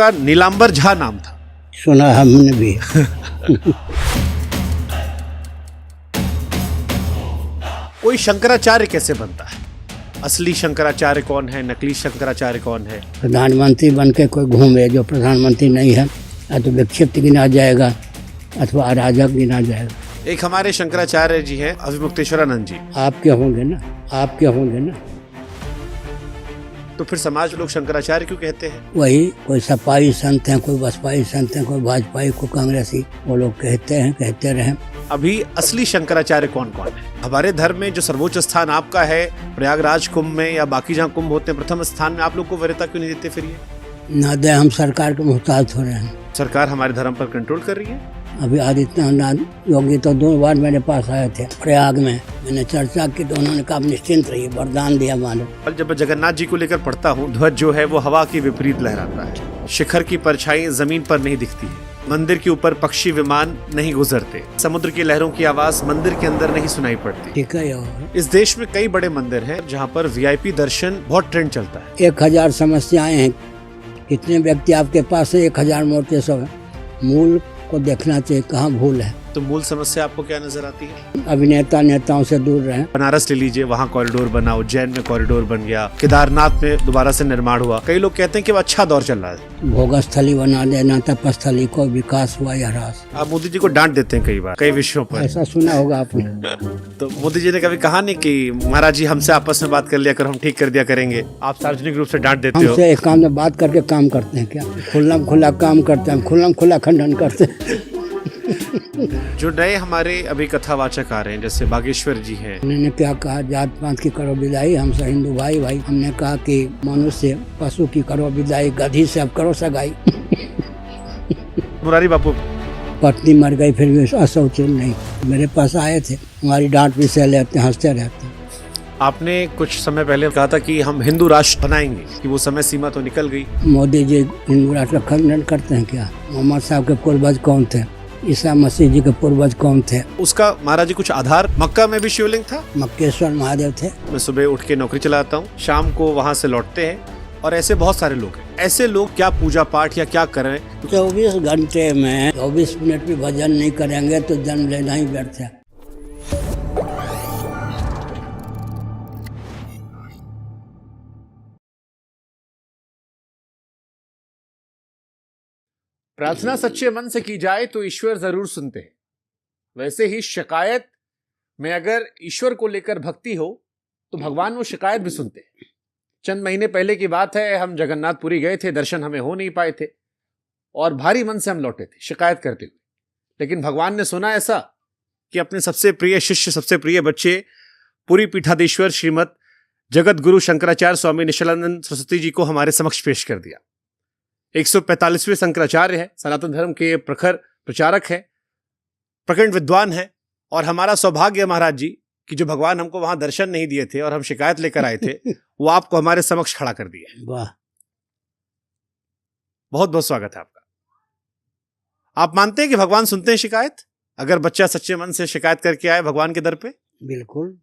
आपका नीलांबर झा नाम था। सुना हमने भी। कोई शंकराचार्य कैसे बनता है? असली शंकराचार्य कौन है, नकली शंकराचार्य कौन है? प्रधानमंत्री बन के कोई घूमे जो प्रधानमंत्री नहीं है, या तो विक्षिप्त गिना जाएगा अथवा अराजक गिना जाएगा। एक हमारे शंकराचार्य जी हैं अभिमुक्तेश्वरानंद जी। आपके होंगे ना, आपके होंगे ना। तो फिर समाज लोग शंकराचार्य क्यों कहते हैं? वही कोई सपाई संत हैं, कोई बसपाई संत हैं, कोई भाजपाई, कोई कांग्रेसी, वो लोग कहते हैं, कहते रहे। अभी असली शंकराचार्य कौन कौन है? हमारे धर्म में जो सर्वोच्च स्थान आपका है प्रयागराज कुंभ में या बाकी जहाँ कुंभ होते हैं, प्रथम स्थान में आप लोग को वरीयता क्यों नहीं देते? फिर ये ना दे, हम सरकार के मुहताज हो रहे हैं। सरकार हमारे धर्म पर कंट्रोल कर रही है। अभी आदित्यनाथ योगी तो 2 बार मेरे पास आए थे प्रयाग में, मैंने चर्चा की तो उन्होंने कहा निश्चिंत रहिए, वरदान दिया मानो। और जब मैं जगन्नाथ जी को लेकर पढ़ता हूँ, ध्वज जो है वो हवा की विपरीत लहराता है, शिखर की परछाई जमीन पर नहीं दिखती है, मंदिर के ऊपर पक्षी विमान नहीं गुजरते, समुद्र की लहरों की आवाज मंदिर के अंदर नहीं सुनाई पड़ती। ठीक है यार। इस देश में कई बड़े मंदिर हैं जहाँ पर वीआईपी दर्शन बहुत ट्रेंड चलता है। 1000 समस्याएं हैं, कितने व्यक्ति आपके पास है? 1000 मूर्ति सब है। मूल को देखना चाहिए, कहाँ भूल है। तो मूल समस्या आपको क्या नजर आती है? अभिनेता नेताओं से दूर रहे। बनारस ले लीजिए, वहाँ कॉरिडोर बना, उज्जैन में कॉरिडोर बन गया, केदारनाथ में दोबारा से निर्माण हुआ। कई लोग कहते हैं कि वो अच्छा दौर चल रहा है। भोगस्थली बना देना, तपस्थली को विकास हुआ या ह्रास। आप मोदी जी को डांट देते हैं कई बार कई विषयों पर, ऐसा सुना होगा आपने। तो मोदी जी ने कभी कहा नहीं कि महाराज जी हमसे आपस में बात कर लिया कर, हम ठीक कर दिया करेंगे? आप सार्वजनिक रूप से डांट देते हो। हमसे एक काम में बात करके काम करते हैं क्या? खुल्लम खुला काम करते हैं, खुल्लम खुला खंडन करते हैं। जो नए हमारे अभी कथावाचक आ रहे हैं, जैसे बागेश्वर जी हैं, उन्होंने क्या कहा? जात पात की करो विदाई, हमसे हिंदू भाई भाई। हमने कहा कि मनुष्य पशु की करो विदाई, गधी से अब करो सगाई। मुरारी बापू पत्नी मर गई फिर भी अशौचित नहीं। मेरे पास आए थे, हमारी डांट भी सह लेते, हंसते रहते। आपने कुछ समय पहले कहा था कि हम हिंदू राष्ट्र बनाएंगे, कि वो समय सीमा तो निकल गई। मोदी जी हिंदू राष्ट्र खंडन करते हैं क्या? मोहम्मद साहब के पूर्वज कौन थे? ईसा मसीह जी के पूर्वज कौन थे? उसका महाराज जी कुछ आधार मक्का में भी शिवलिंग था। मक्केश्वर महादेव थे। मैं सुबह उठ के नौकरी चलाता हूँ, शाम को वहाँ से लौटते हैं, और ऐसे बहुत सारे लोग हैं। ऐसे लोग क्या पूजा पाठ या क्या करें? 24 घंटे में 24 मिनट भी भजन नहीं करेंगे तो जन्म लेना ही व्यर्थ है। प्रार्थना सच्चे मन से की जाए तो ईश्वर जरूर सुनते हैं। वैसे ही शिकायत में अगर ईश्वर को लेकर भक्ति हो तो भगवान वो शिकायत भी सुनते हैं। चंद महीने पहले की बात है, हम जगन्नाथपुरी गए थे, दर्शन हमें हो नहीं पाए थे और भारी मन से हम लौटे थे शिकायत करते हुए। लेकिन भगवान ने सुना ऐसा कि अपने सबसे प्रिय शिष्य, सबसे प्रिय बच्चे पुरी पीठाधीश्वर श्रीमद जगत गुरु शंकराचार्य स्वामी निश्चलानंद सरस्वती जी को हमारे समक्ष पेश कर दिया। 145वें शंकराचार्य है, सनातन धर्म के प्रखर प्रचारक है, प्रखंड विद्वान है, और हमारा सौभाग्य महाराज जी कि जो भगवान हमको वहां दर्शन नहीं दिए थे और हम शिकायत लेकर आए थे, वो आपको हमारे समक्ष खड़ा कर दिए। वाह, बहुत बहुत स्वागत है आपका। आप मानते हैं कि भगवान सुनते हैं शिकायत? अगर बच्चा सच्चे मन से शिकायत करके आए भगवान के दर पे? बिल्कुल।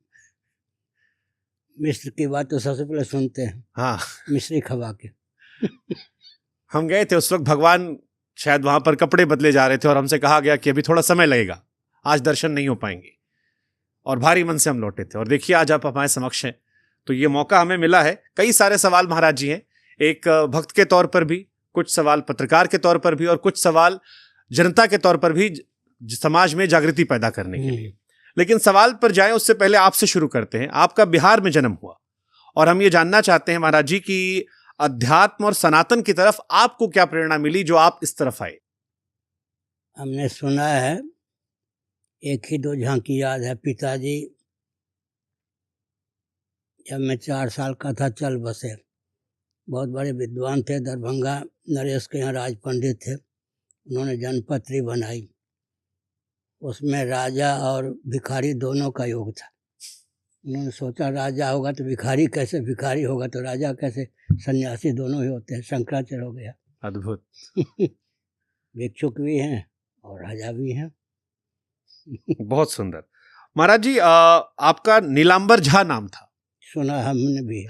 मिस्र की बात तो सबसे पहले सुनते हैं। हाँ, मिश्री खवा के। हम गए थे उस वक्त, भगवान शायद वहां पर कपड़े बदले जा रहे थे और हमसे कहा गया कि अभी थोड़ा समय लगेगा, आज दर्शन नहीं हो पाएंगे, और भारी मन से हम लौटे थे। और देखिए आज आप हमारे समक्ष हैं, तो ये मौका हमें मिला है। कई सारे सवाल महाराज जी हैं, एक भक्त के तौर पर भी, कुछ सवाल पत्रकार के तौर पर भी, और कुछ सवाल जनता के तौर पर भी, समाज में जागृति पैदा करने के लिए। लेकिन सवाल पर जाएं उससे पहले आपसे शुरू करते हैं। आपका बिहार में जन्म हुआ और हम ये जानना चाहते हैं महाराज जी कि अध्यात्म और सनातन की तरफ आपको क्या प्रेरणा मिली जो आप इस तरफ आए? हमने सुना है, एक ही 2 झांकी याद है। पिताजी जब मैं 4 साल का था चल बसे। बहुत बड़े विद्वान थे, दरभंगा नरेश के यहाँ राज पंडित थे। उन्होंने जनपत्री बनाई, उसमें राजा और भिखारी दोनों का योग था। उन्होंने सोचा राजा होगा तो भिखारी कैसे, भिखारी होगा तो राजा कैसे, सन्यासी दोनों ही होते हैं। शंकराचार्य हो गया। अद्भुत। भिक्षुक भी हैं और राजा भी हैं। बहुत सुंदर। महाराज जी आपका नीलांबर झा नाम था। सुना हमने भी।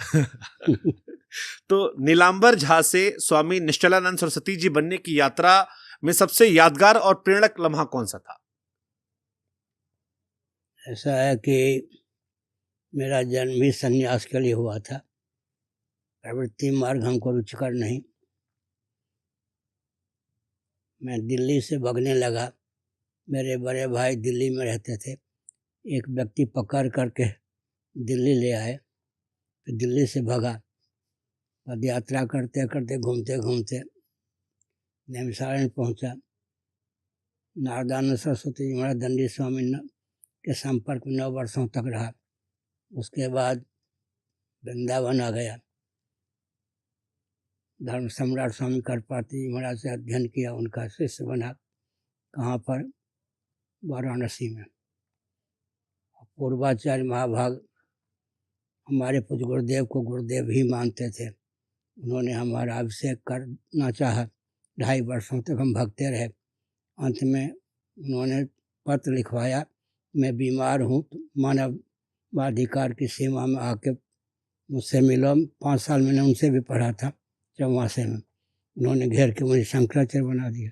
तो नीलांबर झा से स्वामी निश्चलानंद सरस्वती जी बनने की यात्रा में सबसे यादगार और प्रेरक लम्हा कौन सा था? ऐसा है कि मेरा जन्म भी संन्यास के लिए हुआ था। प्रवृत्ति मार्ग हमको रुचिकर नहीं। मैं दिल्ली से भागने लगा। मेरे बड़े भाई दिल्ली में रहते थे। एक व्यक्ति पकड़ करके दिल्ली ले आए। फिर दिल्ली से भागा। पद यात्रा करते करते घूमते घूमते नैमिषारण्य पहुंचा। नारदानंद सरस्वती जी महाराज दंडी स्वामी के संपर्क में 9 वर्षों तक रहा। उसके बाद वृंदावन आ गया। धर्म सम्राट स्वामी करपाती जी महाराज से अध्ययन किया। उनका शिष्य बना। कहाँ पर? वाराणसी में। पूर्वाचार्य महाभाग हमारे पूज्य गुरुदेव को गुरुदेव ही मानते थे। उन्होंने हमारा अभिषेक करना चाहा। 2.5 वर्षों तक हम भगते रहे। अंत में उन्होंने पत्र लिखवाया, मैं बीमार हूँ, तो मानवाधिकार की सीमा में आके मुझसे मिलो। 5 साल मैंने उनसे भी पढ़ा था चौमासे में। उन्होंने घेर के मुझे शंकराचार्य बना दिया।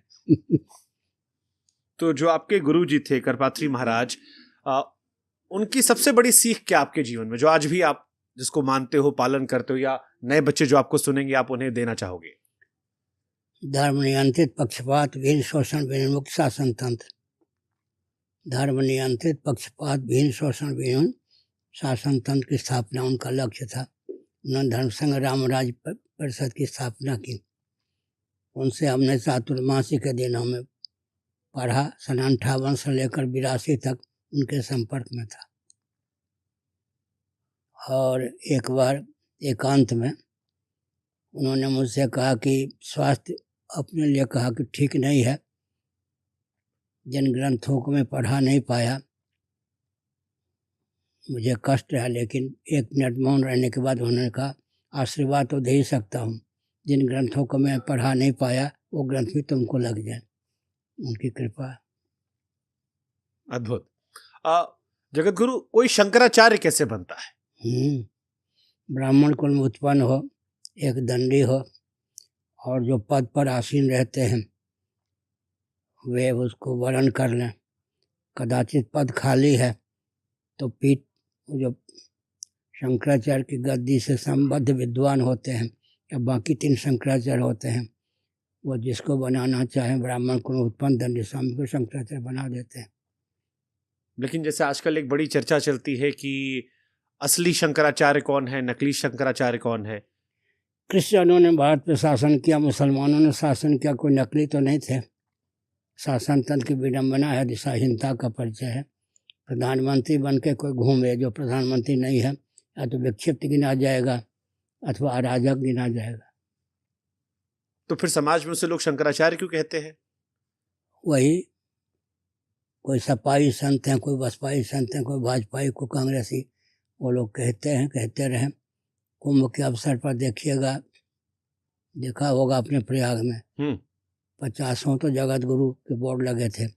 तो जो आपके गुरु जी थे करपात्री महाराज, उनकी सबसे बड़ी सीख क्या आपके जीवन में, जो आज भी आप जिसको मानते हो, पालन करते हो, या नए बच्चे जो आपको सुनेंगे आप उन्हें देना चाहोगे? धर्म नियंत्रित पक्षपात विहीन शोषण विमुक्त शासन तंत्र। धर्म नियंत्रित पक्षपात विहीन शोषण विहीन शासन तंत्र की स्थापना उनका लक्ष्य था। उन्होंने धर्म संघ रामराज परिषद की स्थापना की। उनसे हमने चातुर्मासी के दिनों में पढ़ा। सन 58 से लेकर 82 तक उनके संपर्क में था। और एक बार एकांत में उन्होंने मुझसे कहा कि स्वास्थ्य अपने लिए कहा कि ठीक नहीं है। जिन ग्रंथों को मैं पढ़ा नहीं पाया मुझे कष्ट है, लेकिन 1 मिनट मौन रहने के बाद उन्होंने कहा आशीर्वाद तो दे ही सकता हूँ। जिन ग्रंथों को मैं पढ़ा नहीं पाया वो ग्रंथ भी तुमको लग जाए। उनकी कृपा। अद्भुत। जगत गुरु, कोई शंकराचार्य कैसे बनता है? ब्राह्मण कुल में उत्पन्न हो, एक दंडी हो, और जो पद पर आसीन रहते हैं वे उसको वरण कर लें। कदाचित पद खाली है तो पीठ जो शंकराचार्य की गद्दी से संबद्ध विद्वान होते हैं या बाकी 3 शंकराचार्य होते हैं, वो जिसको बनाना चाहें ब्राह्मण कुल में उत्पन्न दंडी स्वामी को शंकराचार्य बना देते हैं। लेकिन जैसे आजकल एक बड़ी चर्चा चलती है कि असली शंकराचार्य कौन है, नकली शंकराचार्य कौन है? क्रिश्चियनों ने भारत पे शासन किया, मुसलमानों ने शासन किया, कोई नकली तो नहीं थे। शासन तंत्र की विडम्बना है, दिशाहीनता का परिचय है। प्रधानमंत्री बन के कोई घूमे जो प्रधानमंत्री नहीं है, या तो विक्षिप्त गिना जाएगा अथवा अराजक गिना जाएगा। तो फिर समाज में उसे लोग शंकराचार्य क्यों कहते हैं? वही, कोई सपाई संत हैं, कोई बसपाई संत हैं, कोई भाजपाई, कोई कांग्रेसी, वो लोग कहते हैं, कहते रहें। कुंभ के अवसर पर देखिएगा, देखा होगा अपने प्रयाग में 50 तो जगत गुरु के बोर्ड लगे थे,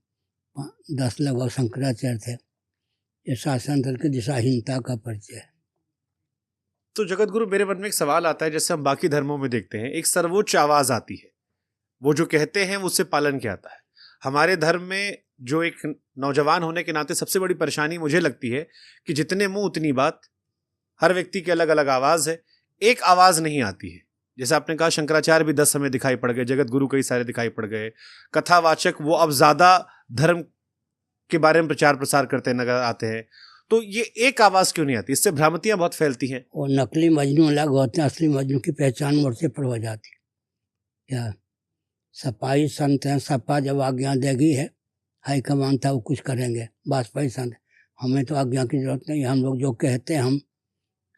10 लगभग शंकराचार्य थे। ये शासन तंत्र की दिशाहीनता का परिचय है। तो जगत गुरु, मेरे मन में एक सवाल आता है, जैसे हम बाकी धर्मों में देखते हैं एक सर्वोच्च आवाज आती है, वो जो कहते हैं उससे पालन किया जाता है। हमारे धर्म में जो एक नौजवान होने के नाते सबसे बड़ी परेशानी मुझे लगती है कि जितने मुंह उतनी बात, हर व्यक्ति की अलग अलग आवाज है, एक आवाज नहीं आती है। जैसे आपने कहा शंकराचार्य भी 10 समय दिखाई पड़ गए, जगत गुरु कई सारे दिखाई पड़ गए, कथावाचक वो अब ज्यादा धर्म के बारे में प्रचार प्रसार करते नजर आते हैं। तो ये एक आवाज क्यों नहीं आती? इससे भ्रांतियां बहुत फैलती हैं। वो नकली मजनू अलग होते हैं, असली मजनू की पहचान मोर्चे पर हो जाती है। क्या सपाई संत हैं, सपा जब आज्ञा देगी है, हाईकमान था वो कुछ करेंगे। बाजपेयी संत, हमें तो आज्ञा की जरूरत नहीं। हम लोग जो कहते हैं हम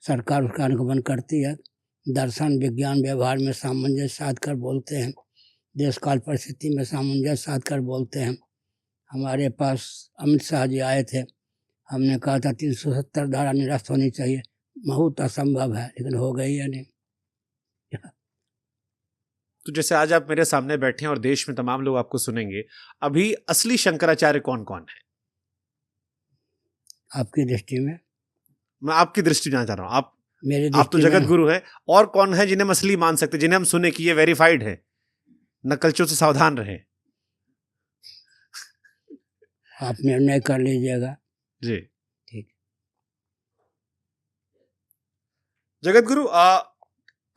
सरकार उसका अनुगमन करती है। दर्शन विज्ञान व्यवहार में सामंजस्य साध कर बोलते हैं, देश काल परिस्थिति में सामंजस्य साध कर बोलते हैं। हमारे पास अमित शाह जी आए थे, हमने कहा था 370 धारा निरस्त होनी चाहिए, बहुत असंभव है, लेकिन हो गई है नहीं। तो जैसे आज आप मेरे सामने बैठे हैं और देश में तमाम लोग आपको सुनेंगे, अभी असली शंकराचार्य कौन कौन है आपकी दृष्टि में? मैं आपकी दृष्टि जानना चाह रहा हूं। आप मेरे आप तो दृष्टि जगत में गुरु हैं, और कौन है जिन्हें मछली मान सकते, जिन्हें हम सुने कि ये वेरीफाइड है? नकलचों से सावधान रहें। आप निर्णय कर लीजिएगा। जी ठीक। जगत गुरु,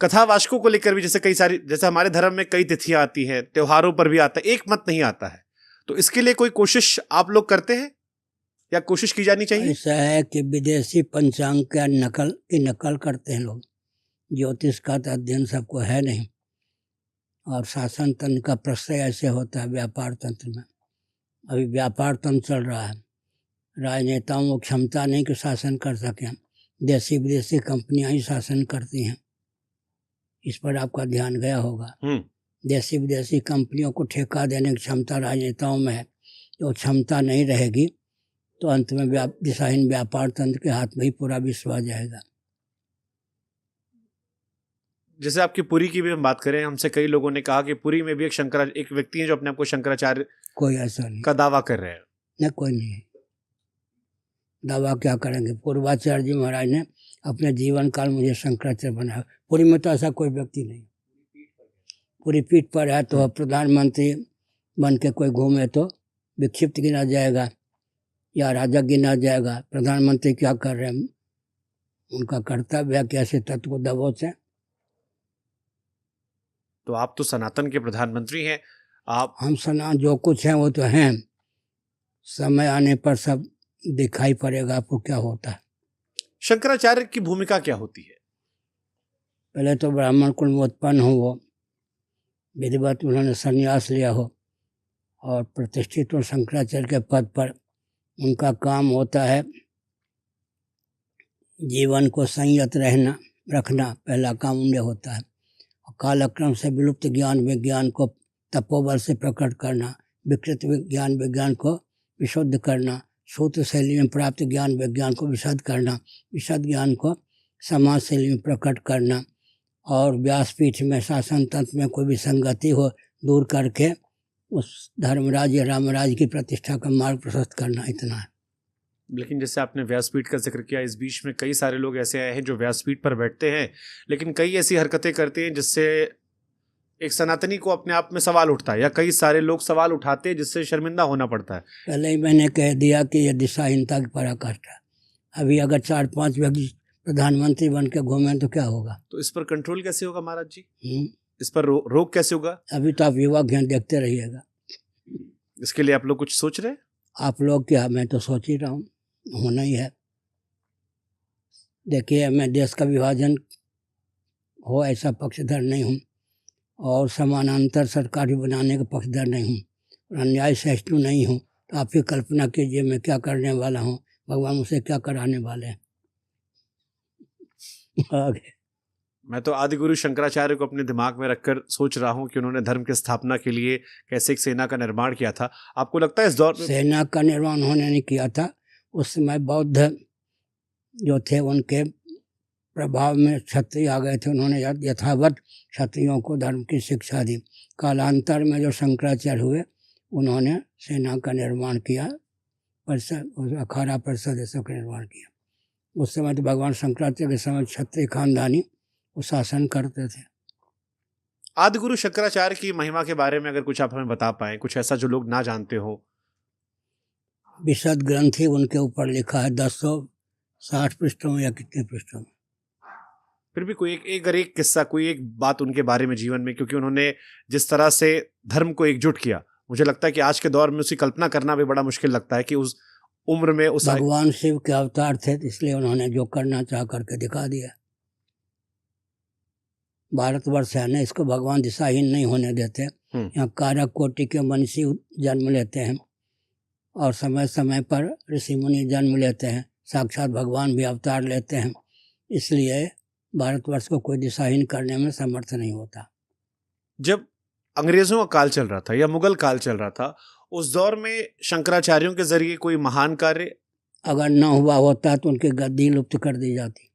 कथावाचकों को लेकर भी जैसे हमारे धर्म में कई तिथियां आती हैं, त्योहारों पर भी आता है, एक मत नहीं आता है, तो इसके लिए कोई कोशिश आप लोग करते हैं या कोशिश की जानी चाहिए? ऐसा है कि विदेशी पंचांग का नकल करते हैं लोग। ज्योतिष का तो अध्ययन सबको है नहीं, और शासन तंत्र का प्रश्रय ऐसे होता है व्यापार तंत्र में। अभी व्यापार तंत्र चल रहा है, राजनेताओं को क्षमता नहीं कि शासन कर सकें, देशी विदेशी कंपनियां ही शासन करती हैं। इस पर आपका ध्यान गया होगा। देशी विदेशी कंपनियों को ठेका देने की क्षमता राजनेताओं में है। तो क्षमता नहीं रहेगी तो अंत में दिशाहीन व्यापार तंत्र के हाथ में ही पूरा विश्व आ जाएगा। जैसे आपकी पुरी की भी हम बात करें, हमसे कई लोगों ने कहा कि पुरी में भी एक व्यक्ति है जो अपने आप को शंकराचार्य कोई ऐसा नहीं का दावा कर रहे हैं। न, कोई नहीं है। दावा क्या करेंगे? पूर्वाचार्य जी महाराज ने अपने जीवन काल मुझे शंकराचार्य बनाया। पुरी में तो ऐसा कोई व्यक्ति नहीं। पूरी पीठ पर है तो प्रधानमंत्री बन के कोई घूमे तो विक्षिप्त गिना जाएगा या राजा गिना जाएगा। प्रधानमंत्री क्या कर रहे हैं? उनका कर्तव्य है कि ऐसे तत्व को दबोचें। तो आप तो सनातन के प्रधानमंत्री हैं। हम जो कुछ हैं वो तो हैं, समय आने पर सब दिखाई पड़ेगा आपको क्या होता है। शंकराचार्य की भूमिका क्या होती है? पहले तो ब्राह्मण कुल में उत्पन्न हो, वो विधिवत उन्होंने संन्यास लिया हो और प्रतिष्ठित हो शंकराचार्य के पद पर। उनका काम होता है जीवन को संयत रखना, पहला काम उन्हें होता है। कालक्रम से विलुप्त ज्ञान विज्ञान को तपोबल से प्रकट करना, विकृत ज्ञान विज्ञान को विशुद्ध करना, सूत्र शैली में प्राप्त ज्ञान विज्ञान को विशद करना, विशद ज्ञान को समाज शैली में प्रकट करना, और व्यासपीठ में शासन तंत्र में कोई विसंगति हो दूर करके उस धर्मराज या रामराज की प्रतिष्ठा का मार्ग प्रशस्त करना, इतना है। लेकिन जैसे आपने व्यासपीठ का जिक्र किया, इस बीच में कई सारे लोग ऐसे आए हैं जो व्यासपीठ पर बैठते हैं लेकिन कई ऐसी हरकतें करते हैं जिससे एक सनातनी को अपने आप में सवाल उठता है, या कई सारे लोग सवाल उठाते हैं जिससे शर्मिंदा होना पड़ता है। पहले ही मैंने कह दिया कि यह दिशाहीनता की पराकाष्ठा है। अभी अगर 4-5 व्यक्ति प्रधानमंत्री बन के घूमें तो क्या होगा? तो इस पर कंट्रोल कैसे होगा महाराज जी? इस पर रोक कैसे होगा? अभी तो आप युवक हैं, देखते रहिएगा। इसके लिए आप लोग कुछ सोच रहे हैं? आप लोग क्या, मैं तो सोच ही रहा हूँ, होना ही है। देखिए, मैं देश का विभाजन हो ऐसा पक्षधर नहीं हूँ, और समानांतर सरकार भी बनाने का पक्षधर नहीं हूँ, और अन्याय सहिष्णु नहीं हूँ। तो आप ही कल्पना कीजिए मैं क्या करने वाला हूँ, भगवान मुझसे क्या कराने वाले हैं। मैं तो आदि गुरु शंकराचार्य को अपने दिमाग में रखकर सोच रहा हूँ कि उन्होंने धर्म की स्थापना के लिए कैसे एक सेना का निर्माण किया था। आपको लगता है इस दौर में सेना का निर्माण उन्होंने नहीं किया था? उस समय बौद्ध जो थे उनके प्रभाव में क्षत्रिय आ गए थे। उन्होंने यथावत क्षत्रियों को धर्म की शिक्षा दी। कालांतर में जो शंकराचार्य हुए उन्होंने सेना का निर्माण किया, परिषद, अखाड़ा परिषद ऐसा का निर्माण किया। उस समय तो भगवान शंकराचार्य के समय क्षत्रिय खानदानी वो शासन करते थे। आदि गुरु शंकराचार्य की महिमा के बारे में अगर कुछ आप हमें बता पाएं, कुछ ऐसा जो लोग ना जानते हो। विशद ग्रंथ ही उनके ऊपर लिखा है, 1060 पृष्ठों या कितने पृष्ठों में। फिर भी कोई एक किस्सा, कोई एक बात उनके बारे में जीवन में, क्योंकि उन्होंने जिस तरह से धर्म को एकजुट किया, मुझे लगता है कि आज के दौर में उसकी कल्पना करना भी बड़ा मुश्किल लगता है कि उस उम्र में उस भगवान शिव के अवतार थे, इसलिए उन्होंने जो करना चाह करके दिखा दिया। भारतवर्ष है ना, इसको भगवान दिशाहीन नहीं होने देते। यहाँ कारक कोटि के मनुष्य जन्म लेते हैं और समय समय पर ऋषि मुनि जन्म लेते हैं, साक्षात भगवान भी अवतार लेते हैं। इसलिए भारतवर्ष को कोई दिशाहीन करने में समर्थ नहीं होता। जब अंग्रेजों का काल चल रहा था या मुगल काल चल रहा था, उस दौर में शंकराचार्यों के जरिए कोई महान कार्य अगर न हुआ होता तो उनकी गद्दी लुप्त कर दी जाती।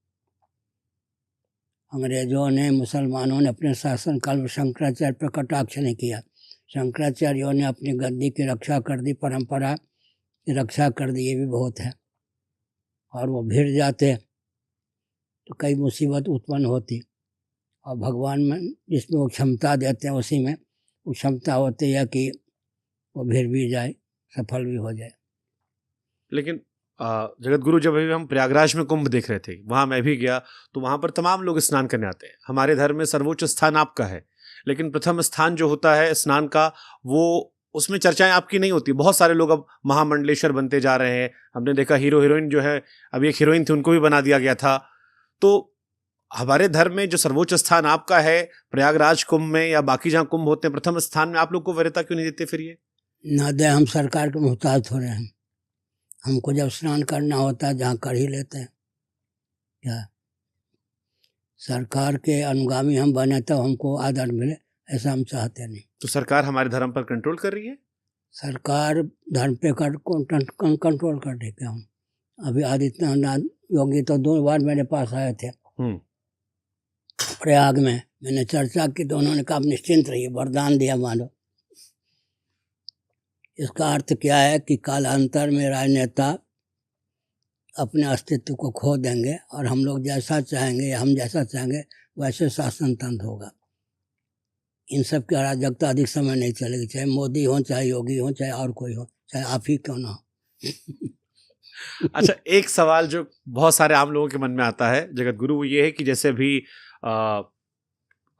अंग्रेजों ने, मुसलमानों ने अपने शासन काल में शंकराचार्य पर कटाक्ष नहीं किया। शंकराचार्यों ने अपनी गद्दी की रक्षा कर दी, परंपरा की रक्षा कर दी, ये भी बहुत है। और वो भिड़ जाते तो कई मुसीबत उत्पन्न होती, और भगवान में जिसमें वो क्षमता देते हैं उसी में वो क्षमता होती है कि वो भिड़ भी जाए, सफल भी हो जाए। लेकिन जगत गुरु, जब अभी हम प्रयागराज में कुंभ देख रहे थे, वहां मैं भी गया, तो वहां पर तमाम लोग स्नान करने आते हैं। हमारे धर्म में सर्वोच्च स्थान आपका है, लेकिन प्रथम स्थान जो होता है स्नान का, वो उसमें चर्चाएं आपकी नहीं होती। बहुत सारे लोग अब महामंडलेश्वर बनते जा रहे हैं। हमने देखा हीरो हीरोइन जो है, अभी एक हीरोइन थी, उनको भी बना दिया गया था। तो हमारे धर्म में जो सर्वोच्च स्थान आपका है, प्रयागराज कुंभ में या बाकी जहाँ कुंभ होते हैं, प्रथम स्थान में आप लोग को वरीयता क्यों नहीं देते फिर? ये ना दे, हम सरकार के मुहताज हो रहे हैं। हमको जब स्नान करना होता है जहाँ कर ही लेते हैं। क्या सरकार के अनुगामी हम बने तो हमको आदर मिले, ऐसा हम चाहते नहीं। तो सरकार हमारे धर्म पर कंट्रोल कर रही है? सरकार धर्म पे कंट्रोल कर दे क्या? हम अभी आदित्यनाथ योगी तो 2 बार मेरे पास आए थे प्रयाग में। मैंने चर्चा की तो उन्होंने कहा आप निश्चिंत रहिए, वरदान दिया मानो। इसका अर्थ क्या है कि कालांतर में राजनेता अपने अस्तित्व को खो देंगे और हम लोग जैसा चाहेंगे या हम जैसा चाहेंगे वैसे शासन तंत्र होगा। इन सब की अराजकता अधिक समय नहीं चलेगी, चाहे मोदी हो, चाहे योगी हो, चाहे और कोई हो, चाहे आप ही क्यों ना हो। अच्छा, एक सवाल जो बहुत सारे आम लोगों के मन में आता है जगत गुरु, वो ये है कि जैसे अभी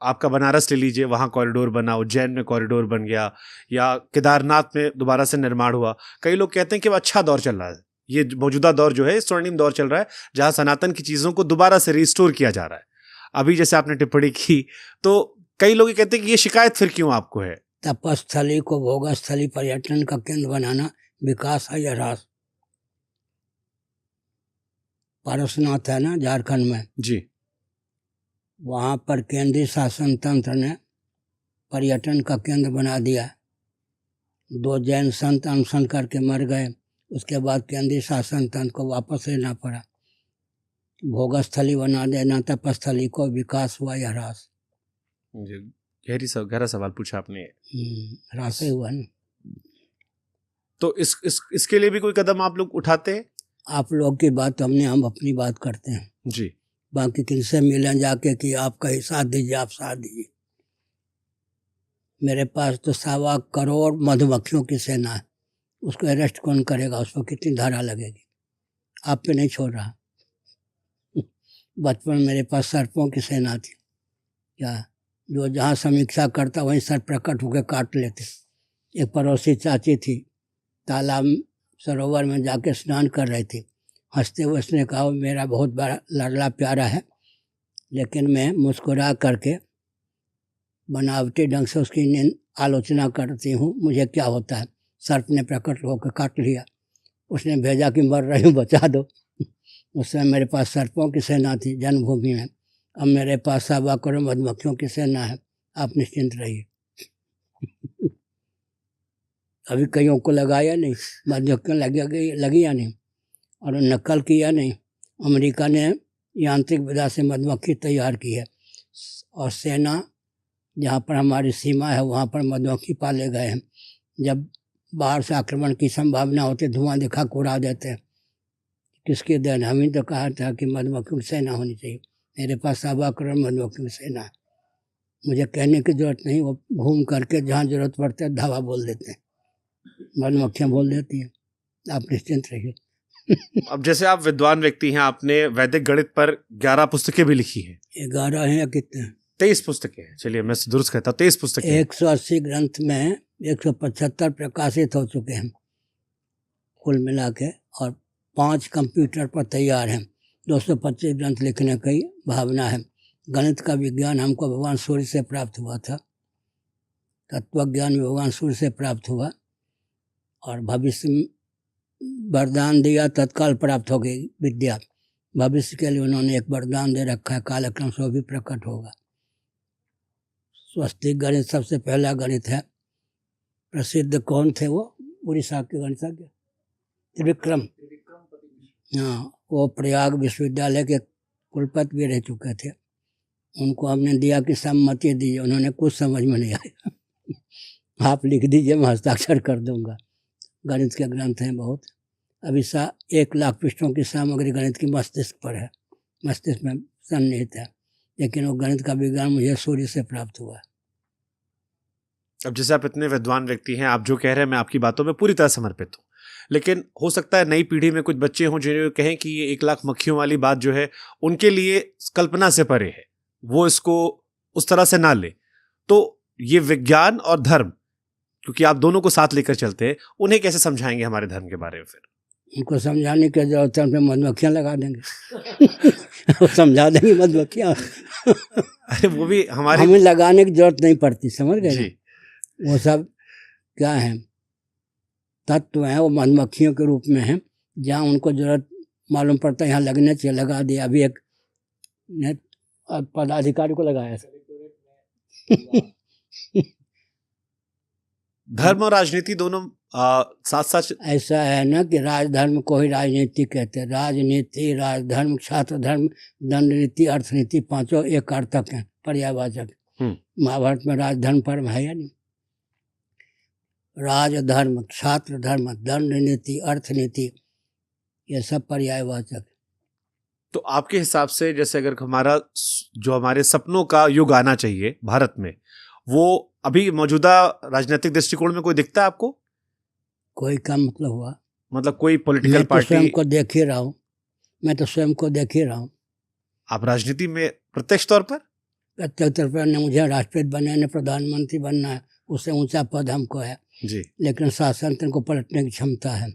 आपका बनारस ले लीजिए, वहाँ कॉरिडोर बना, उज्जैन में कॉरिडोर बन गया, या केदारनाथ में दोबारा से निर्माण हुआ। कई लोग कहते हैं कि वो अच्छा दौर चल रहा है, ये मौजूदा दौर जो है स्वर्णिम दौर चल रहा है, जहाँ सनातन की चीज़ों को दोबारा से रिस्टोर किया जा रहा है। अभी जैसे आपने टिप्पणी की, तो कई लोग कहते हैं कि ये शिकायत फिर क्यों आपको है? तपस्थली को भोगस्थली पर्यटन का केंद्र बनाना विकास है या ह्रास? पारसनाथ है ना झारखंड में जी, वहाँ पर केंद्रीय शासन तंत्र ने पर्यटन का केंद्र बना दिया। 2 जैन संत अनशन करके मर गए, उसके बाद केंद्रीय शासन तंत्र को वापस लेना पड़ा। भोगस्थली बना देना, तपस्थली को विकास हुआ या ह्रास? गहरा सवाल पूछा आपने। ह्रास ही हुआ ना। तो इसके लिए भी कोई कदम आप लोग उठाते हैं? आप लोग की बात हमने, हम अपनी बात करते हैं जी। बाकी किनसे मिलें जाके कि आप कहीं साथ दीजिए, आप साथ दीजिए। मेरे पास तो 1.25 करोड़ मधुमक्खियों की सेना है, उसको अरेस्ट कौन करेगा? उस पर कितनी धारा लगेगी? आप पे नहीं छोड़ रहा। बचपन मेरे पास सर्पों की सेना थी, क्या जो जहाँ समीक्षा करता वहीं सर प्रकट होकर काट लेते। एक पड़ोसी चाची थी, तालाब सरोवर में जाके स्नान कर रही थी, हंसते हुए उसने कहा मेरा बहुत बड़ा लाडला प्यारा है, लेकिन मैं मुस्कुरा करके बनावटी ढंग से उसकी आलोचना करती हूँ, मुझे क्या होता है? सर्प ने प्रकट होकर काट लिया। उसने भेजा कि मर रही हूँ, बचा दो। उस समय मेरे पास सर्पों की सेना थी जन्मभूमि में, अब मेरे पास 1.25 करोड़ मधुमक्खियों की सेना है, आप निश्चिंत रहिए। अभी कईयों को लगाया नहीं, मधुमक्खियों लगी या नहीं, और नकल किया नहीं। अमेरिका ने यांत्रिक विधा से मधुमक्खी तैयार की है, और सेना जहाँ पर हमारी सीमा है वहाँ पर मधुमक्खी पाले गए हैं। जब बाहर से आक्रमण की संभावना होती, धुआं दिखा के उड़ा देते हैं। किसकी देन? हम ही तो कहा था कि मधुमक्खियों की सेना होनी चाहिए। मेरे पास 1.25 करोड़ मधुमक्खियों की सेना है, मुझे कहने की जरूरत नहीं। वो घूम करके जहाँ जरूरत पड़ती है धावा बोल देते हैं, मधुमक्खियाँ बोल देती हैं। आप निश्चिंत रहिए। अब जैसे आप विद्वान व्यक्ति हैं, आपने वैदिक गणित पर 11 पुस्तकें भी लिखी हैं। 11 हैं या कितने? 23 पुस्तकें हैं। चलिए मैं दुरुस्त कहता हूँ, 23 पुस्तकें। 180 ग्रंथ में 175 प्रकाशित हो चुके हैं कुल मिला के, और 5 कंप्यूटर पर तैयार हैं। 225 ग्रंथ लिखने की भावना है। गणित का विज्ञान हमको भगवान सूर्य से प्राप्त हुआ था, तत्वज्ञान भी भगवान सूर्य से प्राप्त हुआ, और भविष्य में वरदान दिया, तत्काल प्राप्त हो गई विद्या। भविष्य के लिए उन्होंने एक वरदान दे रखा है, कालक्रम से वो भी प्रकट होगा। स्वस्तिक गणित सबसे पहला गणित है। प्रसिद्ध कौन थे वो? उड़ीसा के गणितज्ञ त्रिविक्रम। हाँ, वो प्रयाग विश्वविद्यालय के कुलपति भी रह चुके थे। उनको हमने दिया कि सम्मति दीजिए, उन्होंने कुछ समझ में नहीं आया। आप लिख दीजिए, मैं हस्ताक्षर कर दूंगा। गणित के ग्रंथ हैं बहुत। अभी 1 लाख पृष्ठों की सामग्री गणित की मस्तिष्क पर है, मस्तिष्क में सन्निहित है, लेकिन वो गणित का विज्ञान मुझे सूर्य से प्राप्त हुआ। अब जैसे आप इतने विद्वान व्यक्ति हैं, आप जो कह रहे हैं मैं आपकी बातों में पूरी तरह समर्पित हूँ, लेकिन हो सकता है नई पीढ़ी में कुछ बच्चे हों जिन्हें कहें कि ये 1 लाख मक्खियों वाली बात जो है उनके लिए कल्पना से परे है, वो इसको उस तरह से ना ले। तो ये विज्ञान और धर्म, क्योंकि आप दोनों को साथ लेकर चलते हैं, उन्हें कैसे समझाएंगे हमारे धर्म के बारे में? फिर उनको समझाने की जरूरत है, उन पर मधुमक्खियाँ लगा देंगे वो समझा देंगे मधुमक्खियाँ अरे वो भी हमारे हमें लगाने की जरूरत नहीं पड़ती, समझ गए ना? जी, वो सब क्या है, तत्व हैं, वो मधुमक्खियों के रूप में हैं। जहाँ उनको जरूरत मालूम पड़ता है यहाँ लगने चाहिए, लगा दिया। अभी एक ने पदाधिकारी को लगाया था धर्म और राजनीति दोनों साथ साथ। ऐसा है ना कि राजधर्म को ही राजनीति कहते हैं। राजनीति, राजधर्म, छात्र धर्म, दंड नीति, अर्थनीति, पांचों एक अर्थक हैं, पर्यायवाचक। महाभारत में राजधर्म पर्व है या नहीं? राजधर्म, छात्र धर्म, दंड नीति, अर्थनीति, ये सब पर्यायवाचक। तो आपके हिसाब से जैसे अगर हमारे सपनों का युग आना चाहिए भारत में, वो अभी मौजूदा राजनीतिक दृष्टिकोण में कोई दिखता है आपको? कोई का मतलब हुआ? मतलब कोई पॉलिटिकल मैं तो पार्टी? स्वयं को देख ही रहा हूँ, मैं तो स्वयं को देख ही रहा हूँ। आप राजनीति में प्रत्यक्ष तौर पर? प्रत्यक्ष तौर पर न मुझे राष्ट्रपति बनना है न प्रधानमंत्री बनना है, उससे ऊंचा पद हमको है जी, लेकिन शासन को पलटने की क्षमता है।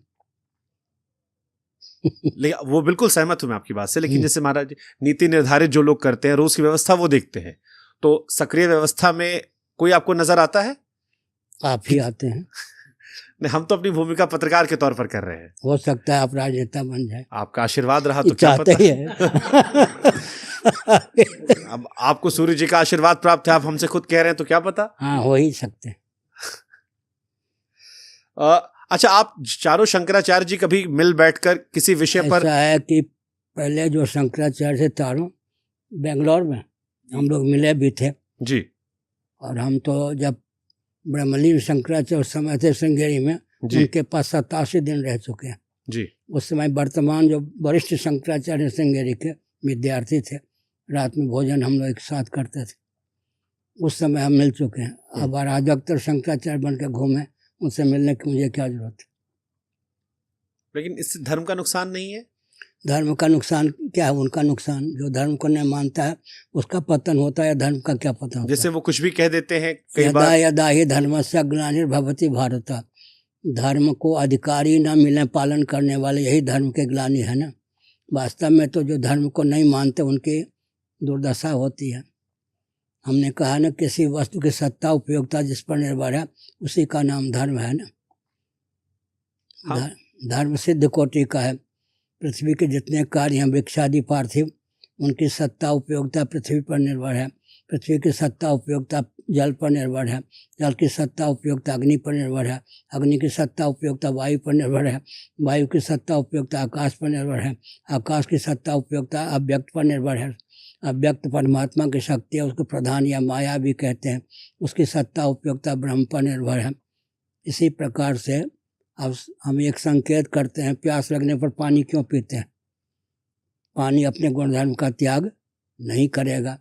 लेकिन वो बिल्कुल सहमत हूं मैं आपकी बात से, लेकिन जैसे महाराज नीति निर्धारित जो लोग करते हैं, रोज की व्यवस्था वो देखते हैं, तो सक्रिय व्यवस्था में कोई आपको नजर आता है? आप ही आते हैं। नहीं, हम तो अपनी भूमिका पत्रकार के तौर पर कर रहे हैं। हो सकता है आप राजनेता बन जाए, आपका आशीर्वाद रहा तो क्या चाहते पता। ही है अब आपको सूर्य जी का आशीर्वाद प्राप्त है, आप हमसे खुद कह रहे हैं, तो क्या पता। हाँ, हो ही सकते हैं। अच्छा, आप चारों शंकराचार्य जी कभी मिल बैठकर किसी विषय पर? ऐसा है कि पहले जो शंकराचार्य थे चारों, बेंगलोर में हम लोग मिले भी थे जी, और हम तो जब ब्रह्मलीन शंकराचार्य उस समय थे श्रृंगेरी में, उनके पास 87 दिन रह चुके हैं जी। उस समय वर्तमान जो वरिष्ठ शंकराचार्य श्रृंगेरी के विद्यार्थी थे, रात में भोजन हम लोग एक साथ करते थे, उस समय हम मिल चुके हैं। अब अराजकतर शंकराचार्य बन के घूमे, उनसे मिलने की मुझे क्या जरूरत है? लेकिन इससे धर्म का नुकसान नहीं है? धर्म का नुकसान क्या है? उनका नुकसान, जो धर्म को नहीं मानता है उसका पतन होता है, धर्म का क्या पता होता जैसे है? वो कुछ भी कह देते हैं कई यदा बार। यदा ही धर्मस्य ग्लानिर्भवति भारत, धर्म को अधिकारी न मिले पालन करने वाले, यही धर्म के ग्लानि है ना। वास्तव में तो जो धर्म को नहीं मानते उनकी दुर्दशा होती है। हमने कहा ना, किसी वस्तु की सत्ता उपयोगिता जिस पर निर्भर है उसी का नाम धर्म है ना। हाँ। धर्म सिद्ध कोटि का है। पृथ्वी के जितने कार्य हैं, वृक्षादि पार्थिव, उनकी सत्ता उपयोगिता पृथ्वी पर निर्भर है। पृथ्वी की सत्ता उपयोगिता जल पर निर्भर है। जल की सत्ता उपयोगिता अग्नि पर निर्भर है। अग्नि की सत्ता उपयोगिता वायु पर निर्भर है। वायु की सत्ता उपयोगिता आकाश पर निर्भर है। आकाश की सत्ता उपयोगिता अव्यक्त पर निर्भर है। अव्यक्त परमात्मा की शक्ति है, उसको प्रधान या माया भी कहते हैं, उसकी सत्ता उपयोगिता ब्रह्म पर निर्भर है। इसी प्रकार से अब हम एक संकेत करते हैं, प्यास लगने पर पानी क्यों पीते हैं? पानी अपने गुणधर्म का त्याग नहीं करेगा।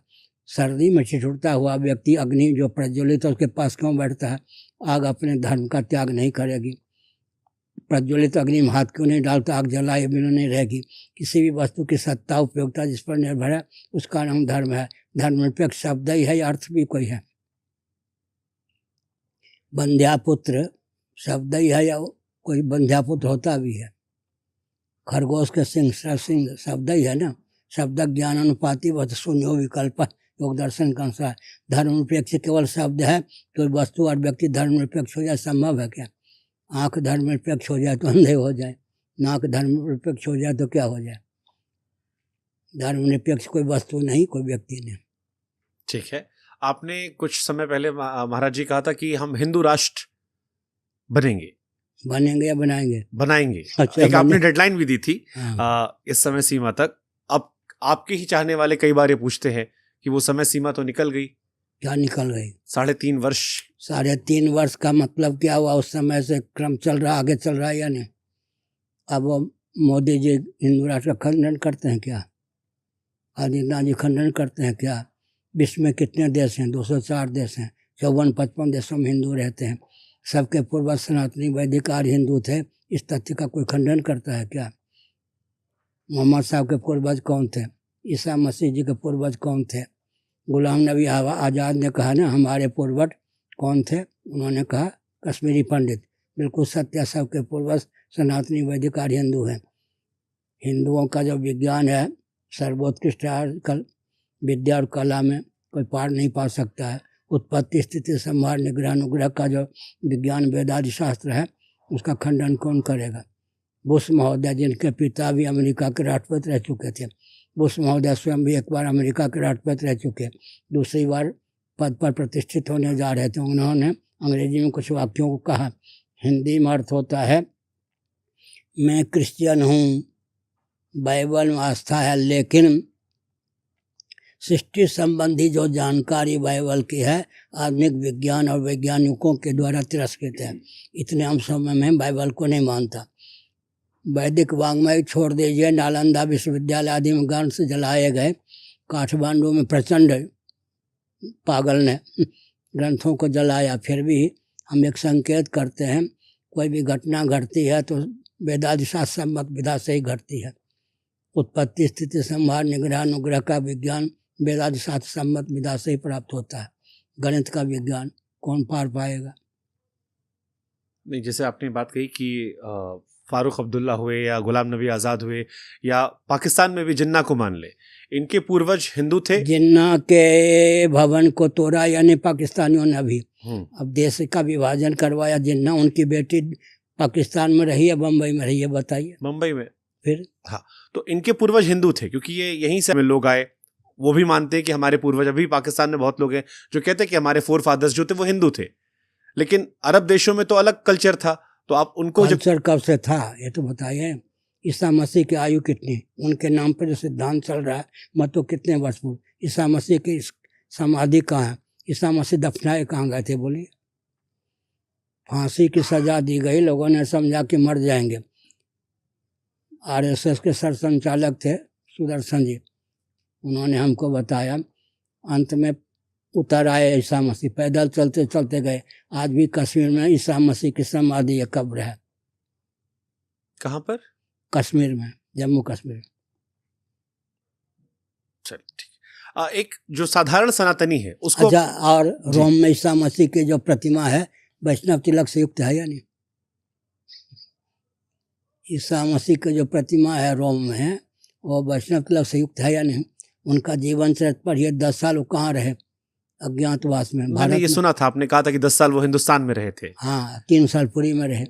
सर्दी में ठिठुरता हुआ व्यक्ति अग्नि जो प्रज्वलित है उसके पास क्यों बैठता है? आग अपने धर्म का त्याग नहीं करेगी। प्रज्वलित अग्नि में हाथ क्यों नहीं डालता? आग जलाए बिना नहीं रहेगी। किसी भी वस्तु की सत्ता उपयोगिता जिस पर निर्भर है उसका नाम धर्म है। धर्मनिरपेक्ष शब्द ही है या अर्थ भी कोई है? बंध्यापुत्र शब्द ही है या कोई बंध्यापुत्र होता भी है? खरगोश के सिंह शब्द ही है ना। शब्द ज्ञान अनुपाति वह शून्यो विकल्प, योग दर्शन का अनुसार। धर्मनिरपेक्ष केवल शब्द है, तो वस्तु और व्यक्ति धर्मनिरपेक्ष हो जाए संभव है क्या? आँख धर्मनिरपेक्ष हो जाए तो अंधे हो जाए, नाक धर्मनिरपेक्ष हो जाए तो क्या हो जाए? धर्मनिरपेक्ष कोई वस्तु नहीं, कोई व्यक्ति नहीं। ठीक है, आपने कुछ समय पहले महाराज जी कहा था कि हम हिंदू राष्ट्र बनेंगे या बनाएंगे? बनाएंगे। अच्छा, एक आपने डेडलाइन भी दी थी हाँ। इस समय सीमा तक। अब आपके ही चाहने वाले कई बार ये पूछते हैं कि वो समय सीमा तो निकल गई। क्या निकल गई? 3.5 वर्ष। 3.5 वर्ष का मतलब क्या हुआ? उस समय से क्रम चल रहा, आगे चल रहा है या नहीं? अब वो मोदी जी हिंदू राष्ट्र का खंडन करते हैं क्या? आदित्यनाथ जी खंडन करते हैं क्या? विश्व में कितने देश हैं? 204 देश हैं, 54-55 देशों में हिंदू रहते हैं, सबके पूर्वज सनातनी वैदिक आर्य हिंदू थे। इस तथ्य का कोई खंडन करता है क्या? मोहम्मद साहब के पूर्वज कौन थे? ईसा मसीह जी के पूर्वज कौन थे? गुलाम नबी आज़ाद ने कहा ना हमारे पूर्वज कौन थे? उन्होंने कहा कश्मीरी पंडित। बिल्कुल सत्य, सबके पूर्वज सनातनी वैदिक आर्य हिंदू हैं। हिंदुओं का जो विज्ञान है सर्वोत्कृष्ट है। आजकल विद्या और कला में कोई पार नहीं पा सकता है। उत्पत्ति स्थिति संहार निग्रह अनुग्रह का जो विज्ञान वेदादि शास्त्र है उसका खंडन कौन करेगा? बुश महोदय जिनके पिता भी अमेरिका के राष्ट्रपति रह चुके थे, बुश महोदय स्वयं भी एक बार अमेरिका के राष्ट्रपति रह चुके, दूसरी बार पद पर प्रतिष्ठित होने जा रहे थे। उन्होंने अंग्रेजी में कुछ वाक्यों को कहा, हिंदी में अर्थ होता है मैं क्रिश्चियन हूँ, बाइबल में आस्था है, लेकिन सृष्टि संबंधी जो जानकारी बाइबल की है आधुनिक विज्ञान और वैज्ञानिकों के द्वारा तिरस्कृत है। इतने अंशों में मैं बाइबल को नहीं मानता। वैदिक वाङ्मय छोड़ दीजिए, नालंदा विश्वविद्यालय आदि में ग्रंथ जलाए गए। काठमांडू में प्रचंड पागल ने ग्रंथों को जलाया। फिर भी हम एक संकेत करते हैं, कोई भी घटना घटती है तो वेदादि शास्त्र सम्मत विधा से ही घटती है। उत्पत्ति स्थिति संहार निग्रह अनुग्रह का विज्ञान वेदादि शास्त्र सम्मत विधा से ही प्राप्त होता है। गणित का विज्ञान कौन पार पाएगा? नहीं, जैसे आपने बात कही कि फारूक अब्दुल्ला हुए या गुलाम नबी आज़ाद हुए या पाकिस्तान में भी जिन्ना को मान ले, इनके पूर्वज हिंदू थे। जिन्ना के भवन को तोड़ा यानी पाकिस्तानियों ने अभी अब देश का विभाजन करवाया। जिन्ना उनकी बेटी पाकिस्तान में रही है, बम्बई में रही है, बताइए। मुंबई में फिर हाँ, तो इनके पूर्वज हिंदू थे क्योंकि ये यहीं से लोग आए। वो भी मानते हैं कि हमारे पूर्वज, अभी पाकिस्तान में बहुत लोग हैं जो कहते हैं कि हमारे फोर फादर्स जो थे वो हिंदू थे, लेकिन अरब देशों में तो अलग कल्चर था। तो आप उनको कल्चर कब से था ये तो बताइए। ईसा मसीह की आयु कितनी? उनके नाम पर जो सिद्धांत चल रहा है मत तो कितने वर्ष पूर्व? ईसा मसीह की समाधि कहाँ है? ईसा मसीह दफनाए कहाँ गए थे? बोलिए। फांसी की सजा दी गई, लोगों ने समझा कि मर जाएंगे। आरएसएस के सरसंचालक थे सुदर्शन जी, उन्होंने हमको बताया अंत में उतर आए ईसा मसीह, पैदल चलते चलते गए। आज भी कश्मीर में ईसा मसीह की समाधि है, कब्र है। कहाँ पर? कश्मीर में, जम्मू कश्मीर। चल ठीक। एक जो साधारण सनातनी है उसको अच्छा, और रोम में ईसा मसीह की जो प्रतिमा है वैष्णव तिलक से युक्त है या नहीं? ईसा मसीह की जो प्रतिमा है रोम में वो वैष्णव तिलक से युक्त है या नहीं? उनका जीवन चरित्र पढ़िए। 10 साल वो कहाँ रहे? अज्ञातवास में। मैंने ये सुना था, आपने कहा था कि 10 साल वो हिंदुस्तान में रहे थे। हाँ, 3 साल पुरी में रहे।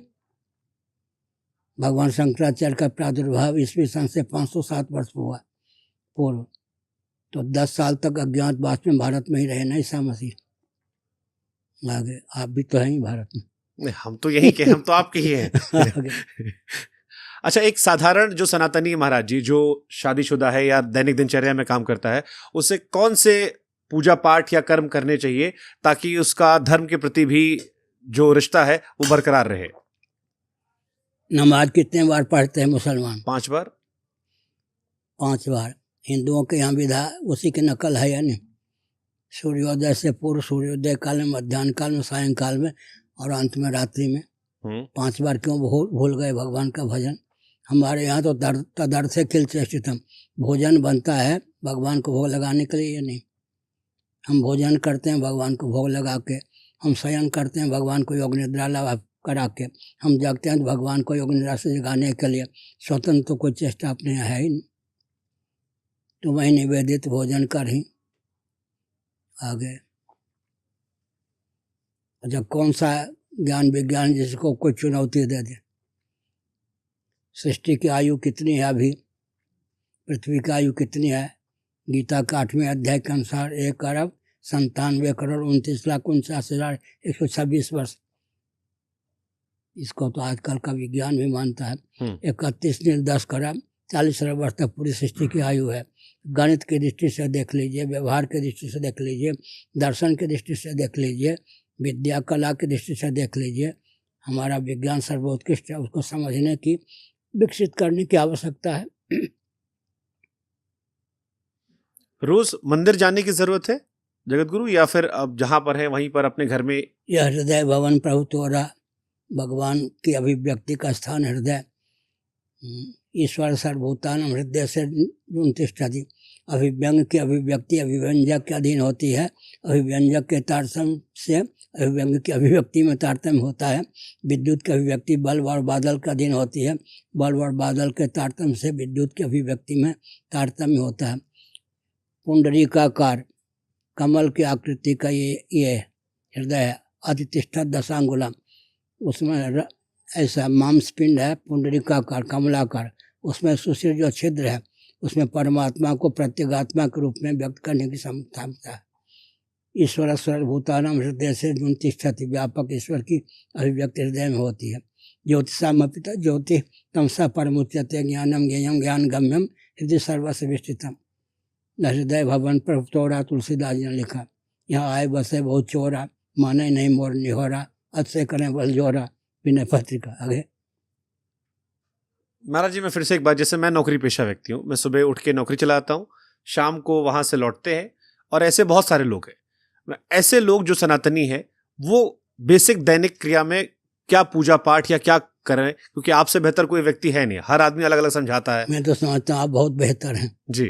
भगवान शंकराचार्य का प्रादुर्भाव ईस्वी सन से 507 वर्ष हुआ पूर्व, तो 10 साल तक अज्ञातवास में भारत में ही रहे ना ईसा मसीह। आगे आप भी तो हैं ही भारत में। नहीं, हम तो यही के, हम तो आपके ही हैं। अच्छा, एक साधारण जो सनातनी महाराज जी जो शादीशुदा है या दैनिक दिनचर्या में काम करता है, उसे कौन से पूजा पाठ या कर्म करने चाहिए ताकि उसका धर्म के प्रति भी जो रिश्ता है वो बरकरार रहे? नमाज कितने बार पढ़ते हैं मुसलमान? 5 बार। 5 बार। हिंदुओं के यहाँ विधा उसी की नकल है या नहीं? सूर्योदय से पूर्व, सूर्योदय काल में, मध्याह्न काल में, सायंकाल में और अंत में रात्रि में। 5 बार क्यों भूल गए भगवान का भजन? हमारे यहाँ तो तदर्थे किल चेष्टितम, भोजन बनता है भगवान को भोग लगाने के लिए या नहीं? हम भोजन करते हैं भगवान को भोग लगा के, हम शयन करते हैं भगवान को योग निद्रा लाभ करा के, हम जागते हैं तो भगवान को योग निद्रा से जगाने के लिए। स्वतंत्र तो कोई चेष्टा अपने यहाँ है ही नहीं, तो वही निवेदित भोजन कर ही आगे। जब कौन सा ज्ञान विज्ञान जिसको कोई चुनौती दे दे? सृष्टि की आयु कितनी है अभी? पृथ्वी की आयु कितनी है? गीता का 8वें अध्याय के अनुसार 1,97,49,49,126 वर्ष। इसको तो आजकल का विज्ञान भी मानता है। 31,10,40 वर्ष तक पूरी सृष्टि की आयु है। गणित की दृष्टि से देख लीजिए, व्यवहार की दृष्टि से देख लीजिए, दर्शन की दृष्टि से देख लीजिए, विद्या कला की दृष्टि से देख लीजिए। हमारा विज्ञान सर्वोत्कृष्ट है, उसको समझने की, विकसित करने की आवश्यकता है। रोज मंदिर जाने की जरूरत है जगत गुरु, या फिर अब जहां पर है वहीं पर अपने घर में? यह हृदय भवन प्रभु तोरा, भगवान की अभिव्यक्ति का स्थान हृदय। ईश्वर सर्वभूतानां हृदय से तिष्ठति। अभिव्यंग की अभिव्यक्ति अभिव्यंजक के अधीन होती है। अभिव्यंजक के तारतम्य से अभिव्यंग की अभिव्यक्ति में तारतम्य होता है। विद्युत की अभिव्यक्ति बल्ब और बादल के अधीन होती है। बल्ब और बादल के तारतम्य से विद्युत की अभिव्यक्ति में तारतम्य होता है। पुंडरीकाकार कमल की आकृति का ये हृदय है। अतिष्ठत दशांगुलम, उसमें ऐसा मांसपिंड है पुंडरीकाकार कमलाकार, उसमें सुशील जो छिद्र है उसमें परमात्मा को प्रत्यगात्मा के रूप में व्यक्त करने की क्षमता है। ईश्वर सर्वभूतानां हृदय से तिष्ठति, व्यापक ईश्वर की अभिव्यक्ति हृदय में होती है। ज्योतिषामपिता ज्योति तमसा परमुच्यते, ज्ञानम ज्ञेयम ज्ञान गम्यम हृदय सर्वस्य विष्टितम। हृदय भवन प्रभु तोरा, तुलसीदास जी ने लिखा। यहाँ आए बसे बहुत चोरा, माने नहीं मोर निहोरा, अच्छे करें बल जोरा, विनय पत्रिका। आगे महाराज जी, मैं फिर से एक बार, जैसे मैं नौकरी पेशा व्यक्ति हूँ, मैं सुबह उठ के नौकरी चला आता हूँ, शाम को वहां से लौटते हैं, और ऐसे बहुत सारे लोग हैं। ऐसे लोग जो सनातनी है, वो बेसिक दैनिक क्रिया में क्या पूजा पाठ या क्या करें? क्योंकि आपसे बेहतर कोई व्यक्ति है नहीं, हर आदमी अलग अलग समझाता है। मैं तो समझता हूँ आप बहुत बेहतर हैं जी।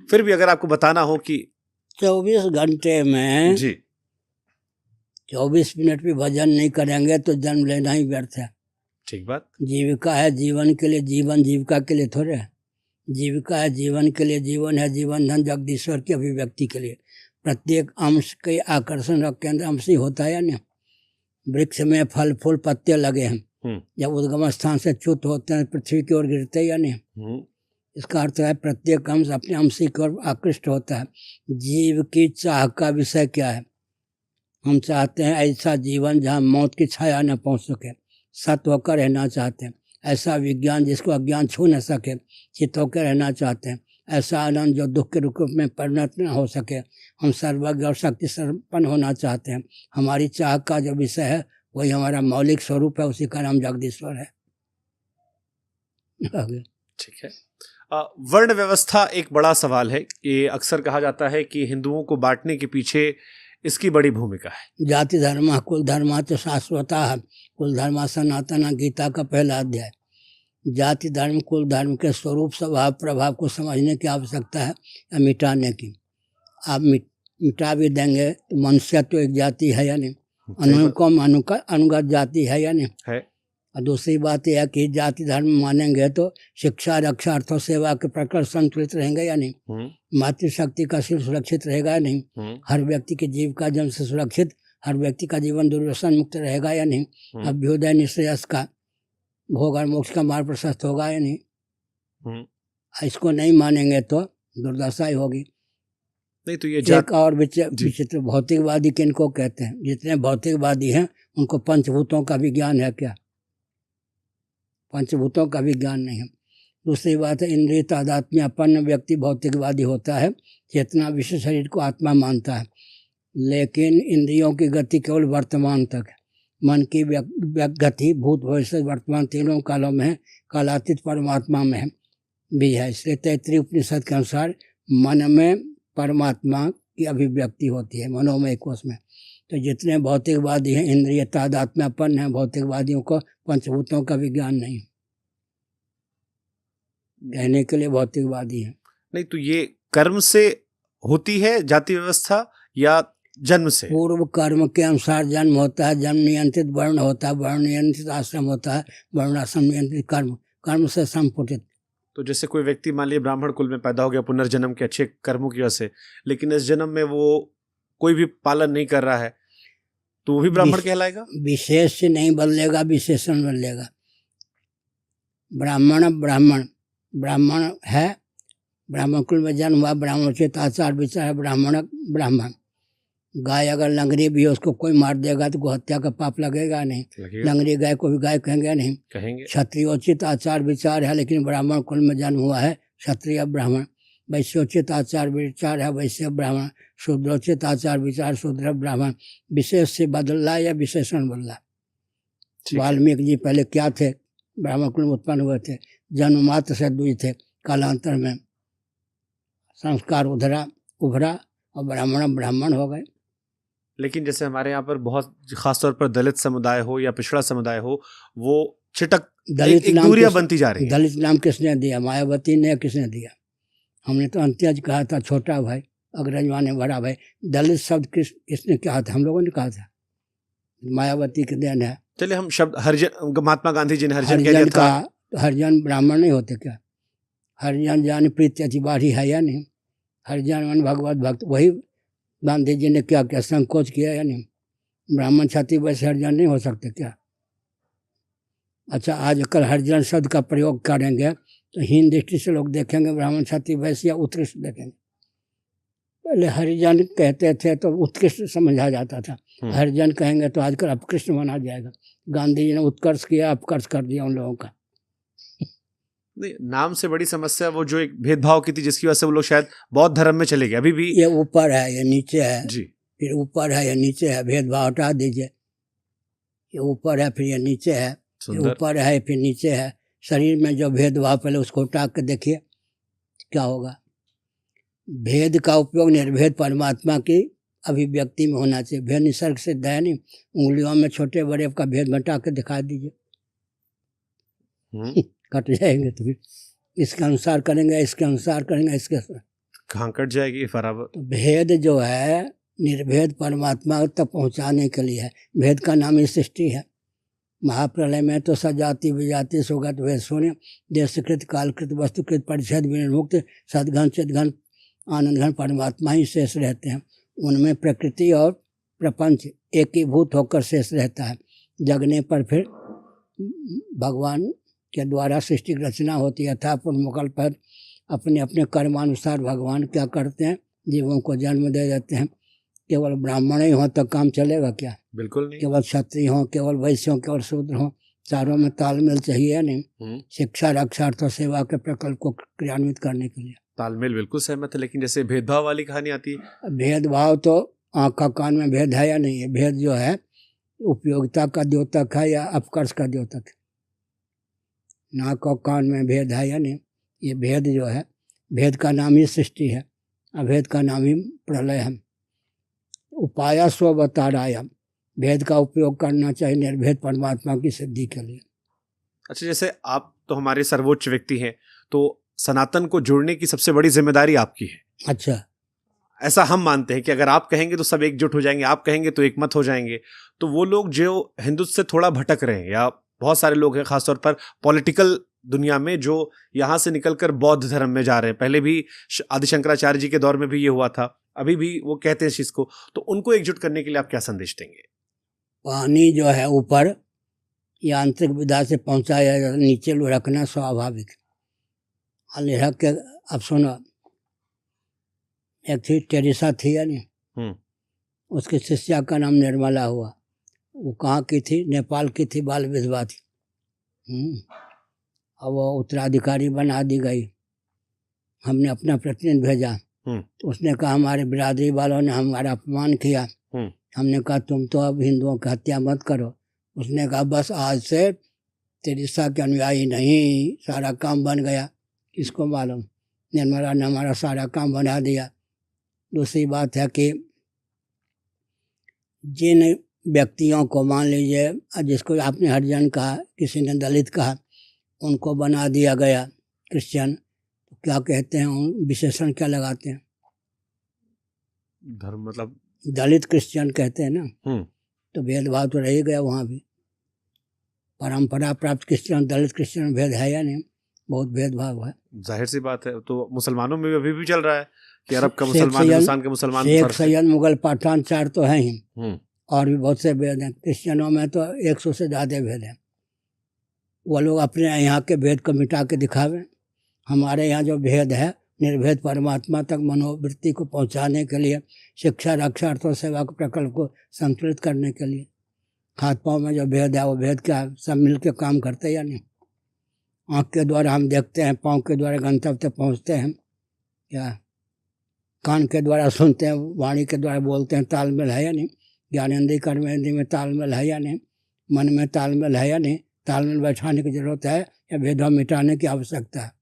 फिर भी अगर आपको बताना हो कि 24 घंटे में जी 24 मिनट भी भजन नहीं करेंगे तो जन्म लेना ही व्यर्थ है। ठीक बात। जीविका है जीवन के लिए, जीवन जीविका के लिए थोड़े है। जीविका है जीवन के लिए, जीवन है जीवन धन जगदीश्वर की अभिव्यक्ति के लिए। प्रत्येक अंश के आकर्षण के अंदर अंश ही होता है या नहीं। वृक्ष में फल फूल पत्ते लगे हैं, जब उद्गम स्थान से च्युत होते हैं पृथ्वी की ओर गिरते या नहीं। इसका अर्थ है प्रत्येक अंश अपने अंश की ओर आकृष्ट होता है। जीव की चाह का विषय क्या है? हम चाहते हैं ऐसा जीवन जहाँ मौत की छाया न पहुँच सके, सत्य होकर रहना चाहते हैं। ऐसा विज्ञान जिसको अज्ञान छू न सके, चित्त होकर रहना चाहते हैं। ऐसा आनंद जो दुख के रूप में परिणत न हो सके। हम सर्वज्ञ और शक्ति संपन्न होना चाहते हैं। हमारी चाह का जो विषय है वही हमारा मौलिक स्वरूप है, उसी का नाम जगदीश्वर है। ठीक है। वर्ण व्यवस्था एक बड़ा सवाल है। ये अक्सर कहा जाता है कि हिंदुओं को बांटने के पीछे इसकी बड़ी भूमिका है। जाति धर्म कुल धर्मा तो शाश्वता है, कुल धर्मा सनातना, गीता का पहला अध्याय। जाति धर्म कुल धर्म के स्वरूप स्वभाव प्रभाव को समझने की आवश्यकता है या मिटाने की। आप मिटा भी देंगे तो मनुष्य तो एक जाति है या नहीं, अनुकम अनुगत जाति है या नहीं है। और दूसरी बात यह है कि जाति धर्म मानेंगे तो शिक्षा रक्षा अर्थ सेवा के प्रकार संतुलित रहेंगे या नहीं। मातृशक्ति का शिव सुरक्षित रहेगा या नहीं। हर व्यक्ति के जीव का जन्म से सुरक्षित, हर व्यक्ति का जीवन दुर्व्यसन मुक्त रहेगा या नहीं। अभ्युदय निश्रेयस का भोग और मोक्ष का मार्ग प्रशस्त होगा या नहीं। इसको नहीं मानेंगे तो दुर्दशा ही होगी। नहीं तो ये एक और विचित्र भौतिकवादी किनको कहते हैं? जितने भौतिकवादी हैं उनको पंचभूतों का भी ज्ञान है क्या? पंचभूतों का भी ज्ञान नहीं है। दूसरी बात है इंद्रिय तादात्म्य अपन्न व्यक्ति भौतिकवादी होता है, चेतना विश्व शरीर को आत्मा मानता है, लेकिन इंद्रियों की गति केवल वर्तमान तक है। मन की गति भूत भविष्य वर्तमान तीनों कालों में है, कालातीत परमात्मा में है भी है। इसलिए तैत्तिरीय उपनिषद के अनुसार मन में परमात्मा की अभिव्यक्ति होती है, मनोमय कोश में। तो जितने भौतिकवादी हैं इंद्रिय तादात्म्यपन्न हैं, भौतिकवादियों को पंचभूतों का विज्ञान नहीं कहने के लिए भौतिकवादी हैं। नहीं तो ये कर्म से होती है जाति व्यवस्था या जन्म से? पूर्व कर्म के अनुसार जन्म होता है, जन्म नियंत्रित वर्ण होता है, वर्ण नियंत्रित आश्रम होता है, वर्णाश्रम नियंत्रित कर्म, कर्म से संपुटित। तो जैसे कोई व्यक्ति मान लिया ब्राह्मण कुल में पैदा हो गया पुनर्जन्म के अच्छे कर्मों की वजह से, लेकिन इस जन्म में वो कोई भी पालन नहीं कर रहा है, तो वो भी ब्राह्मण कहलाएगा? विशेष से नहीं बदलेगा, विशेषण बदलेगा। ब्राह्मण ब्राह्मण ब्राह्मण है, ब्राह्मण कुल में जन्म हुआ, ब्राह्मणोचित आचार विचार है, ब्राह्मण ब्राह्मण। गाय अगर लंगड़ी भी है उसको कोई मार देगा तो हत्या का पाप लगेगा नहीं। लंगड़ी गाय को भी गाय कहेंगे नहीं, कहेंगे। क्षत्रियोचित आचार विचार है, लेकिन ब्राह्मण कुल में जन्म हुआ है, क्षत्रिय ब्राह्मण। वैश्योचित आचार विचार है, वैश्य ब्राह्मण। शूद्रोचित आचार विचार, शूद्र ब्राह्मण। विशेष से बदला या विशेषण बदला। वाल्मीकि जी पहले क्या थे? ब्राह्मण कुल में उत्पन्न हुए थे, जन्म मात्र से द्विज थे, कालांतर में संस्कार उभरा और ब्राह्मण हो गए। लेकिन जैसे हमारे यहाँ पर बहुत खासतौर पर दलित समुदाय हो या पिछड़ा समुदाय हो, वो छिटक एक दूरियां बनती जा रही है। दलित नाम किसने दिया? मायावती ने। किसने दिया? हमने तो अंत्यज कहा था, छोटा भाई, अग्रज माने बड़ा भाई। दलित शब्द किसने कहा था? हम लोगों ने कहा था। मायावती के देन है। चलिए हम शब्द हरिजन, महात्मा गांधी जी ने हरिजन कह दिया था। तो हरिजन ब्राह्मण नहीं होते क्या? हरिजन जान प्रीति अति बाढ़ी है या नहीं? हरिजन मन भगवत भक्त। वही गांधी जी ने क्या क्या संकोच किया या नहीं? ब्राह्मण छाती वैसे हरिजन नहीं हो सकते क्या? अच्छा, आजकल हरिजन शब्द का प्रयोग करेंगे तो हीन दृष्टि से लोग देखेंगे, ब्राह्मण छाती वैसे या उत्कृष्ट देखेंगे। पहले हरिजन कहते थे तो उत्कृष्ट समझा जाता था, हरिजन कहेंगे तो आजकल अपकृष्ट माना जाएगा। गांधी जी ने उत्कर्ष किया, अपकर्ष कर दिया उन लोगों का। नहीं, नाम से बड़ी समस्या वो जो एक भेदभाव की थी, जिसकी वजह से वो लोग शायद बौद्ध धर्म में चले गए। अभी भी ये ऊपर है, ये नीचे है जी, फिर ऊपर है, ये नीचे है। भेदभाव हटा दीजिए। ये ऊपर है, फिर ये नीचे है, ये ऊपर है, फिर नीचे है। शरीर में जो भेदभाव, पहले उसको उठा के देखिए क्या होगा। भेद का उपयोग निर्भेद परमात्मा की अभिव्यक्ति में होना चाहिए। भेद निसर्ग से दया नहीं। उंगलियों में छोटे बड़े का भेद बटा के दिखा दीजिए, कट जाएंगे। तो फिर इसके अनुसार करेंगे, इसके अनुसार करेंगे, इसके कहाँ कट जाएगी बराबर। तो भेद जो है निर्भेद परमात्मा तक पहुंचाने के लिए है। भेद का नाम ही सृष्टि है। महाप्रलय में तो सजाति विजाति सुगत भेद शून्य, देशकृत कालकृत वस्तुकृत परिच्छेद विनिर्मुक्त सदघन चिदघन आनंदघन परमात्मा ही शेष रहते हैं। उनमें प्रकृति और प्रपंच एकीभूत होकर शेष रहता है। जगने पर फिर भगवान के द्वारा सृष्टि की रचना होती है। था पूर्वकल्प पर अपने अपने कर्मानुसार भगवान क्या करते हैं? जीवों को जन्म दे देते हैं। केवल ब्राह्मण ही हो तो काम चलेगा क्या? बिल्कुल नहीं। केवल क्षत्रिय हो, केवल वैश्य हो, केवल शूद्र हो, चारों में तालमेल चाहिए नहीं? शिक्षा रक्षा अर्थ सेवा के प्रकल्प को क्रियान्वित करने के लिए तालमेल बिल्कुल सहमत है। लेकिन जैसे भेदभाव वाली कहानी आती है, भेदभाव तो आँख का कान में भेद है या नहीं है? भेद जो है उपयोगिता का द्योतक है या अपकर्ष का द्योतक है? नाक और कान में भेद है या नहीं? ये भेद जो है, भेद का नाम ही सृष्टि है, अभेद का नाम ही प्रलय है। उपाय स्ववतारायम, भेद का उपयोग करना चाहिए निर्भेद परमात्मा की सिद्धि के लिए। अच्छा, जैसे आप तो हमारे सर्वोच्च व्यक्ति हैं, तो सनातन को जोड़ने की सबसे बड़ी जिम्मेदारी आपकी है। अच्छा, ऐसा हम मानते हैं कि अगर आप कहेंगे तो सब एकजुट हो जाएंगे, आप कहेंगे तो एक मत हो जाएंगे। तो वो लोग जो हिंदुत्व से थोड़ा भटक रहे हैं, या बहुत सारे लोग हैं खासतौर पर पॉलिटिकल दुनिया में, जो यहाँ से निकलकर बौद्ध धर्म में जा रहे हैं। पहले भी आदि शंकराचार्य जी के दौर में भी ये हुआ था, अभी भी वो कहते हैं इस चीज को। तो उनको एकजुट करने के लिए आप क्या संदेश देंगे? पानी जो है ऊपर यांत्रिक विधा से पहुंचाया, नीचे रखना स्वाभाविक। रख के अब सुनो, एक थी टेरेसा थी या नहीं, उसकी शिष्या का नाम निर्मला हुआ। वो कहाँ की थी? नेपाल की थी, बाल विधवा थी। अब वो उत्तराधिकारी बना दी गई। हमने अपना प्रतिनिधि भेजा, तो उसने कहा हमारे बिरादरी वालों ने हमारा अपमान किया। हमने कहा तुम तो अब हिंदुओं की हत्या मत करो। उसने कहा बस आज से टेरेसा के अनुयायी नहीं, सारा काम बन गया। किसको मालूम? निर्मला ने हमारा सारा काम बना दिया। दूसरी बात है कि जिन व्यक्तियों को, मान लीजिए जिसको आपने हरिजन कहा, किसी ने दलित कहा, उनको बना दिया गया क्रिश्चियन, तो क्या कहते हैं? उन विशेषण क्या लगाते हैं? धर्म मतलब दलित क्रिश्चियन कहते हैं ना। तो भेदभाव तो रह ही गया वहाँ भी। परंपरा प्राप्त क्रिश्चियन दलित क्रिश्चियन भेद है या नहीं? बहुत भेदभाव है। जाहिर सी बात है। तो मुसलमानों में भी अभी भी चल रहा है कि अरब का मुसलमान, हिंदुस्तान के मुसलमान, शेख सैयद मुगल पठान 4 तो हैं ही, और भी बहुत से भेद हैं। क्रिश्चियनों में तो 100 से ज़्यादा भेद हैं। वो लोग अपने यहाँ के भेद को मिटा के दिखावे। हमारे यहाँ जो भेद है निर्भेद परमात्मा तक मनोवृत्ति को पहुँचाने के लिए, शिक्षा रक्षा अर्थ सेवा के प्रकल्प को संतुलित करने के लिए। हाथ पाँव में जो भेद है वो भेद क्या सब मिल के काम करते या नहीं? आँख के द्वारा हम देखते हैं, पाँव के द्वारा गंतव्य तक पहुँचते हैं, क्या कान के द्वारा सुनते हैं, वाणी के द्वारा बोलते हैं। तालमेल है या नहीं? ज्ञानेंद्रिय कर्मेंद्रिय में तालमेल है या नहीं? मन में तालमेल है या नहीं? तालमेल बैठाने की जरूरत है या भेदभाव मिटाने की आवश्यकता है?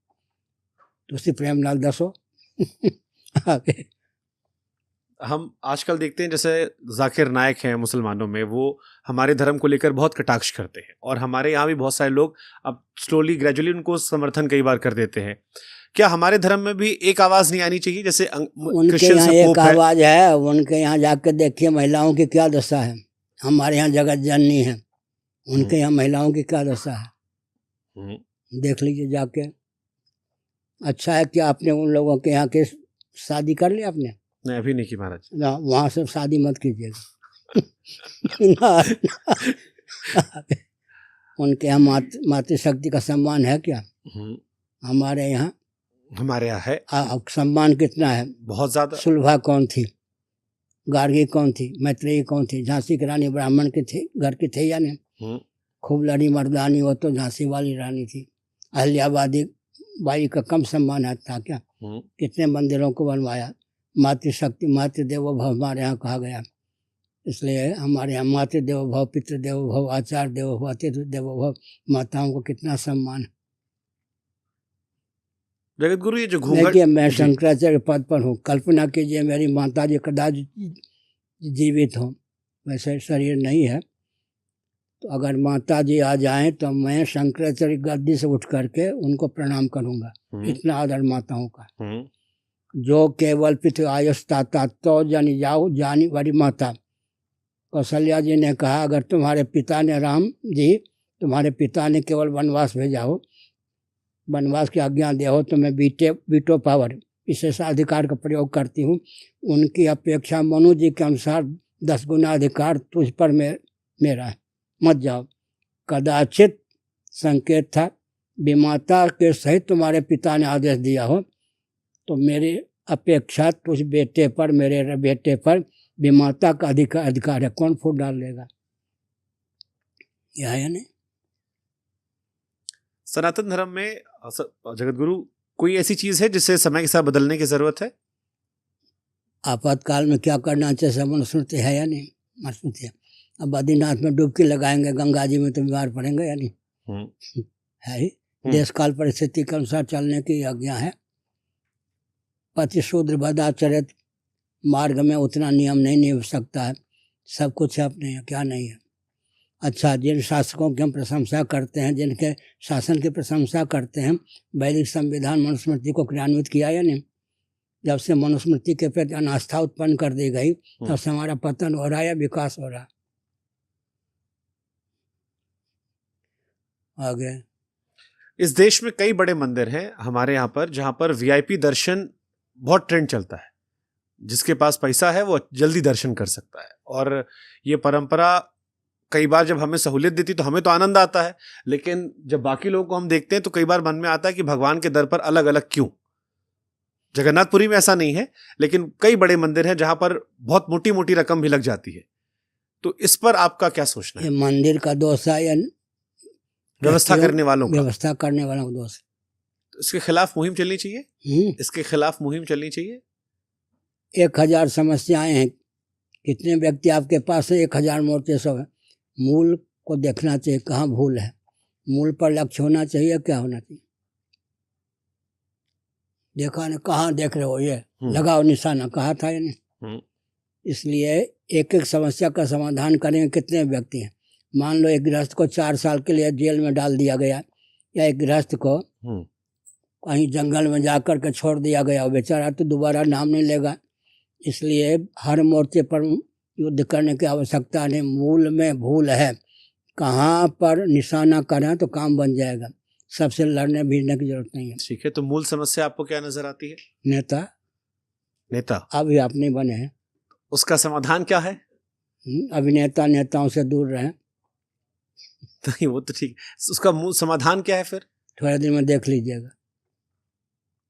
तो उसी प्रेमलाल दसो आगे हम आजकल देखते हैं जैसे जाकिर नायक हैं मुसलमानों में, वो हमारे धर्म को लेकर बहुत कटाक्ष करते हैं और हमारे यहाँ भी बहुत सारे लोग अब स्लोली ग्रेजुअली उनको समर्थन कई बार कर देते हैं। क्या हमारे धर्म में भी एक आवाज नहीं आनी चाहिए जैसे उनके क्रिश्चियन यहाँ से एक पोप है? आवाज है, उनके यहाँ जाकर देखिए महिलाओं की क्या दशा है। हमारे यहाँ जगत जननी है, उनके यहाँ महिलाओं की क्या दशा है, देख लीजिए जाके। अच्छा है कि आपने उन लोगों के यहाँ के शादी कर लिया आपने? नहीं, अभी नहीं की महाराज। ना, वहाँ से शादी मत कीजिएगा। उनके यहाँ मातृशक्ति का सम्मान है क्या? हमारे यहाँ है। सम्मान कितना है? बहुत ज्यादा। सुलभा कौन थी, गार्गी कौन थी, मैत्रेयी कौन थी? झांसी की रानी ब्राह्मण की थी, घर की थी या नहीं? खूब लड़ी मर्दानी, वो तो झांसी वाली रानी थी। अहल्याबादी बाई का कम सम्मान है था क्या? कितने मंदिरों को बनवाया। मातृशक्ति मातृदेवो भव हमारे यहाँ कहा गया, इसलिए हमारे यहाँ मातृदेवो भव, पितृदेवो भव, आचार्य देवो भव, अतिथि देवो भव, माताओं को कितना सम्मान है। जगत गुरु ये जो घूंघट, देखिए मैं शंकराचार्य पद पर हूँ, कल्पना कीजिए मेरी माता जी कदाच जीवित हो, वैसे शरीर नहीं है, तो अगर माता जी आ जाएं तो मैं शंकराचार्य गद्दी से उठ करके उनको प्रणाम करूँगा। इतना आदर माताओं का। जो केवल पितृ आयुष्ताता तो जन जाओ जानी बड़ी माता। कौशल्या जी ने कहा अगर तुम्हारे पिता ने, राम जी तुम्हारे पिता ने केवल वनवास भेजा हो, वनवास की आज्ञा दिया हो, तो मैं वीटो पावर विशेषाधिकार का प्रयोग करती हूँ। उनकी अपेक्षा मनु जी के अनुसार 10 गुना अधिकार तुझ पर मेरा है, मत जाओ। कदाचित संकेत था विमाता के सहित तुम्हारे पिता ने आदेश दिया हो, तो मेरी अपेक्षा तुझ बेटे पर, मेरे बेटे पर विमाता का अधिकार है, कौन फूट डाल लेगा? यह है नहीं। सनातन धर्म में जगत गुरु कोई ऐसी चीज है जिससे समय के साथ बदलने की जरूरत है? आपातकाल में क्या करना चाहिए मनुस्मृति है या नहीं? मनुस्मृति है। अब बद्रीनाथ में डुबकी लगाएंगे, गंगा जी में तो बीमार पड़ेंगे या नहीं? है ही। देश काल परिस्थिति के अनुसार चलने की आज्ञा है। पति शूद्र बदाचरित मार्ग में उतना नियम नहीं निभ सकता है, सब कुछ है अपने यहाँ, क्या नहीं है। अच्छा, जिन शासकों की हम प्रशंसा करते हैं, जिनके शासन की प्रशंसा करते हैं, वैदिक संविधान मनुस्मृति को क्रियान्वित किया या नहीं? जब से मनुस्मृति के प्रति अनास्था उत्पन्न कर दी गई, तब से हमारा पतन हो रहा है या विकास हो रहा? आगे इस देश में कई बड़े मंदिर हैं हमारे यहाँ पर, जहाँ पर वीआईपी दर्शन बहुत ट्रेंड चलता है। जिसके पास पैसा है वो जल्दी दर्शन कर सकता है, और ये परंपरा कई बार जब हमें सहूलियत देती तो हमें तो आनंद आता है, लेकिन जब बाकी लोगों को हम देखते हैं तो कई बार मन में आता है कि भगवान के दर पर अलग अलग क्यों? जगन्नाथपुरी में ऐसा नहीं है, लेकिन कई बड़े मंदिर हैं जहां पर बहुत मोटी मोटी रकम भी लग जाती है। तो इस पर आपका क्या सोचना है? ये मंदिर का दोष है या व्यवस्था करने वालों का? व्यवस्था करने वालों का दोष। तो इसके खिलाफ मुहिम चलनी चाहिए। इसके खिलाफ मुहिम चलनी चाहिए। 1000 समस्याएं हैं, कितने व्यक्ति आपके पास है? 1000 मूर्ति सब है। मूल को देखना चाहिए, कहाँ भूल है, मूल पर लक्ष्य होना चाहिए, क्या होना चाहिए? देखा ना, कहाँ देख रहे हो, ये लगाओ निशाना, कहा था या नहीं? इसलिए एक एक समस्या का समाधान करेंगे। कितने व्यक्ति हैं? मान लो एक गृहस्थ को 4 साल के लिए जेल में डाल दिया गया, या एक गृहस्थ को कहीं जंगल में जाकर के छोड़ दिया गया, बेचारा तो दोबारा नाम नहीं लेगा। इसलिए हर मोर्चे पर युद्ध करने की आवश्यकता नहीं। मूल में भूल है, कहाँ पर निशाना करें तो काम बन जाएगा। सबसे लड़ने भिड़ने की जरूरत नहीं है। ठीक है, तो मूल समस्या आपको क्या नजर आती है? नेता अभी आप नहीं बने हैं, उसका समाधान क्या है? अभिनेता नेताओं से दूर रहें। नहीं, वो तो ठीक, उसका मूल समाधान क्या है फिर? थोड़े दिन में देख लीजिएगा।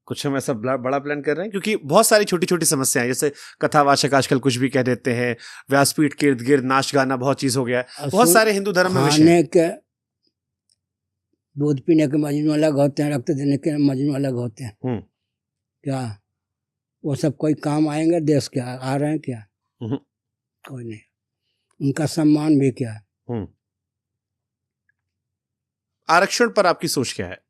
कुछ हम ऐसा बड़ा प्लान कर रहे हैं, क्योंकि बहुत सारी छोटी छोटी समस्याएं, जैसे कथावाचक आजकल कुछ भी कह देते हैं, व्यासपीठ के इर्द गिर्द नाच गाना बहुत चीज हो गया है। बहुत सारे हिंदू धर्म में खाने के, दूध पीने के मजनू अलग होते हैं, रक्त देने के मजनू अलग होते हैं। क्या वो सब कोई काम आएंगे देश के? आ रहे हैं क्या? कोई नहीं। उनका सम्मान भी क्या है? आरक्षण पर आपकी सोच क्या है?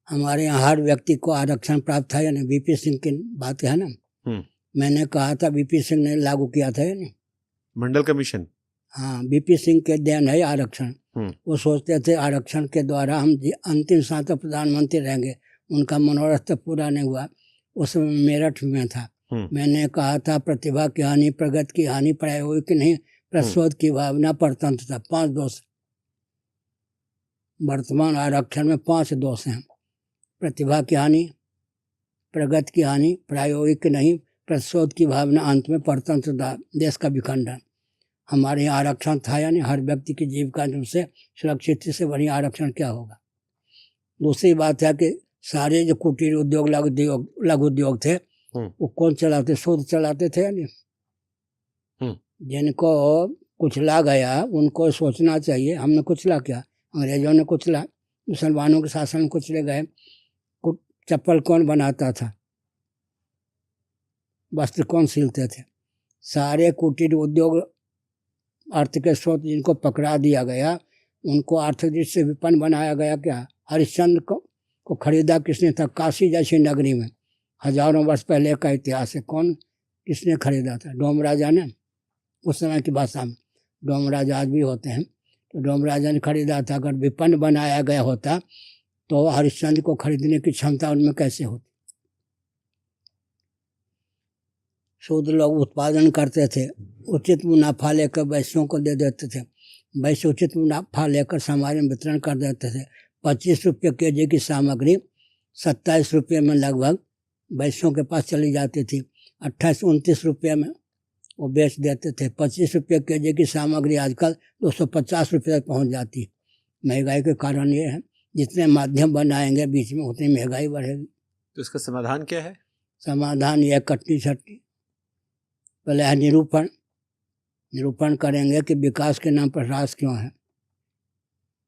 हमारे यहाँ हर व्यक्ति को आरक्षण प्राप्त है या नहीं? बीपी सिंह की बात है ना, मैंने कहा था बीपी सिंह ने लागू किया था या नहीं, मंडल कमीशन। हाँ, बीपी सिंह के देन है आरक्षण। वो सोचते थे आरक्षण के द्वारा हम अंतिम सांस तक प्रधानमंत्री रहेंगे, उनका मनोरथ तो पूरा नहीं हुआ। उस समय मेरठ में था, मैंने कहा था प्रतिभा की हानि, प्रगति की हानि, प्रायोगिक नहीं, प्रशोध की भावना, परतंत्रता, 5 दोष। वर्तमान आरक्षण में 5 दोष हैं। प्रतिभा की हानि, प्रगति की हानि, प्रायोगिक नहीं, प्रशोध की भावना, अंत में परतंत्रता, देश का विखंडन। हमारे यहाँ आरक्षण था या नहीं, हर व्यक्ति की जीविका से सुरक्षित से बढ़िया आरक्षण क्या होगा। दूसरी बात है कि सारे जो कुटीर उद्योग, लघु उद्योग थे वो कौन चलाते, शोध चलाते थे या नहीं। जिनको कुचला गया उनको सोचना चाहिए, हमने कुचला क्या, अंग्रेजों ने कुचला, मुसलमानों के शासन में कुचले गए। चप्पल कौन बनाता था, वस्त्र कौन सिलते थे, सारे कुटीर उद्योग अर्थ के स्रोत जिनको पकड़ा दिया गया उनको आर्थिक दृष्टि से विपन्न बनाया गया। क्या हरिश्चंद्र को खरीदा किसने था, काशी जैसी नगरी में, हजारों वर्ष पहले का इतिहास है, कौन किसने खरीदा था, डोम राजा ने। उस समय की भाषा में डोम राजा आज भी होते हैं, तो डोम राजा ने खरीदा था। अगर विपन्न बनाया गया होता तो हरिश्चंद्र को खरीदने की क्षमता उनमें कैसे होती। शुद्ध लोग उत्पादन करते थे, उचित मुनाफा लेकर वैश्यों को दे देते थे, वैश्य उचित मुनाफा लेकर समाज में वितरण कर देते थे। 25 रुपये केजी की सामग्री 27 रुपये में लगभग वैश्यों के पास चली जाती थी, 28-29 रुपये में वो बेच देते थे। 25 रुपये केजी की सामग्री आजकल 250 रुपये तक पहुँच जाती है। महंगाई के कारण ये है, जितने माध्यम बनाएंगे बीच में उतनी महंगाई बढ़ेगी। तो इसका समाधान क्या है? समाधान यह कट्टी छट्टी, पहले है निरूपण करेंगे कि विकास के नाम पर ह्रास क्यों है।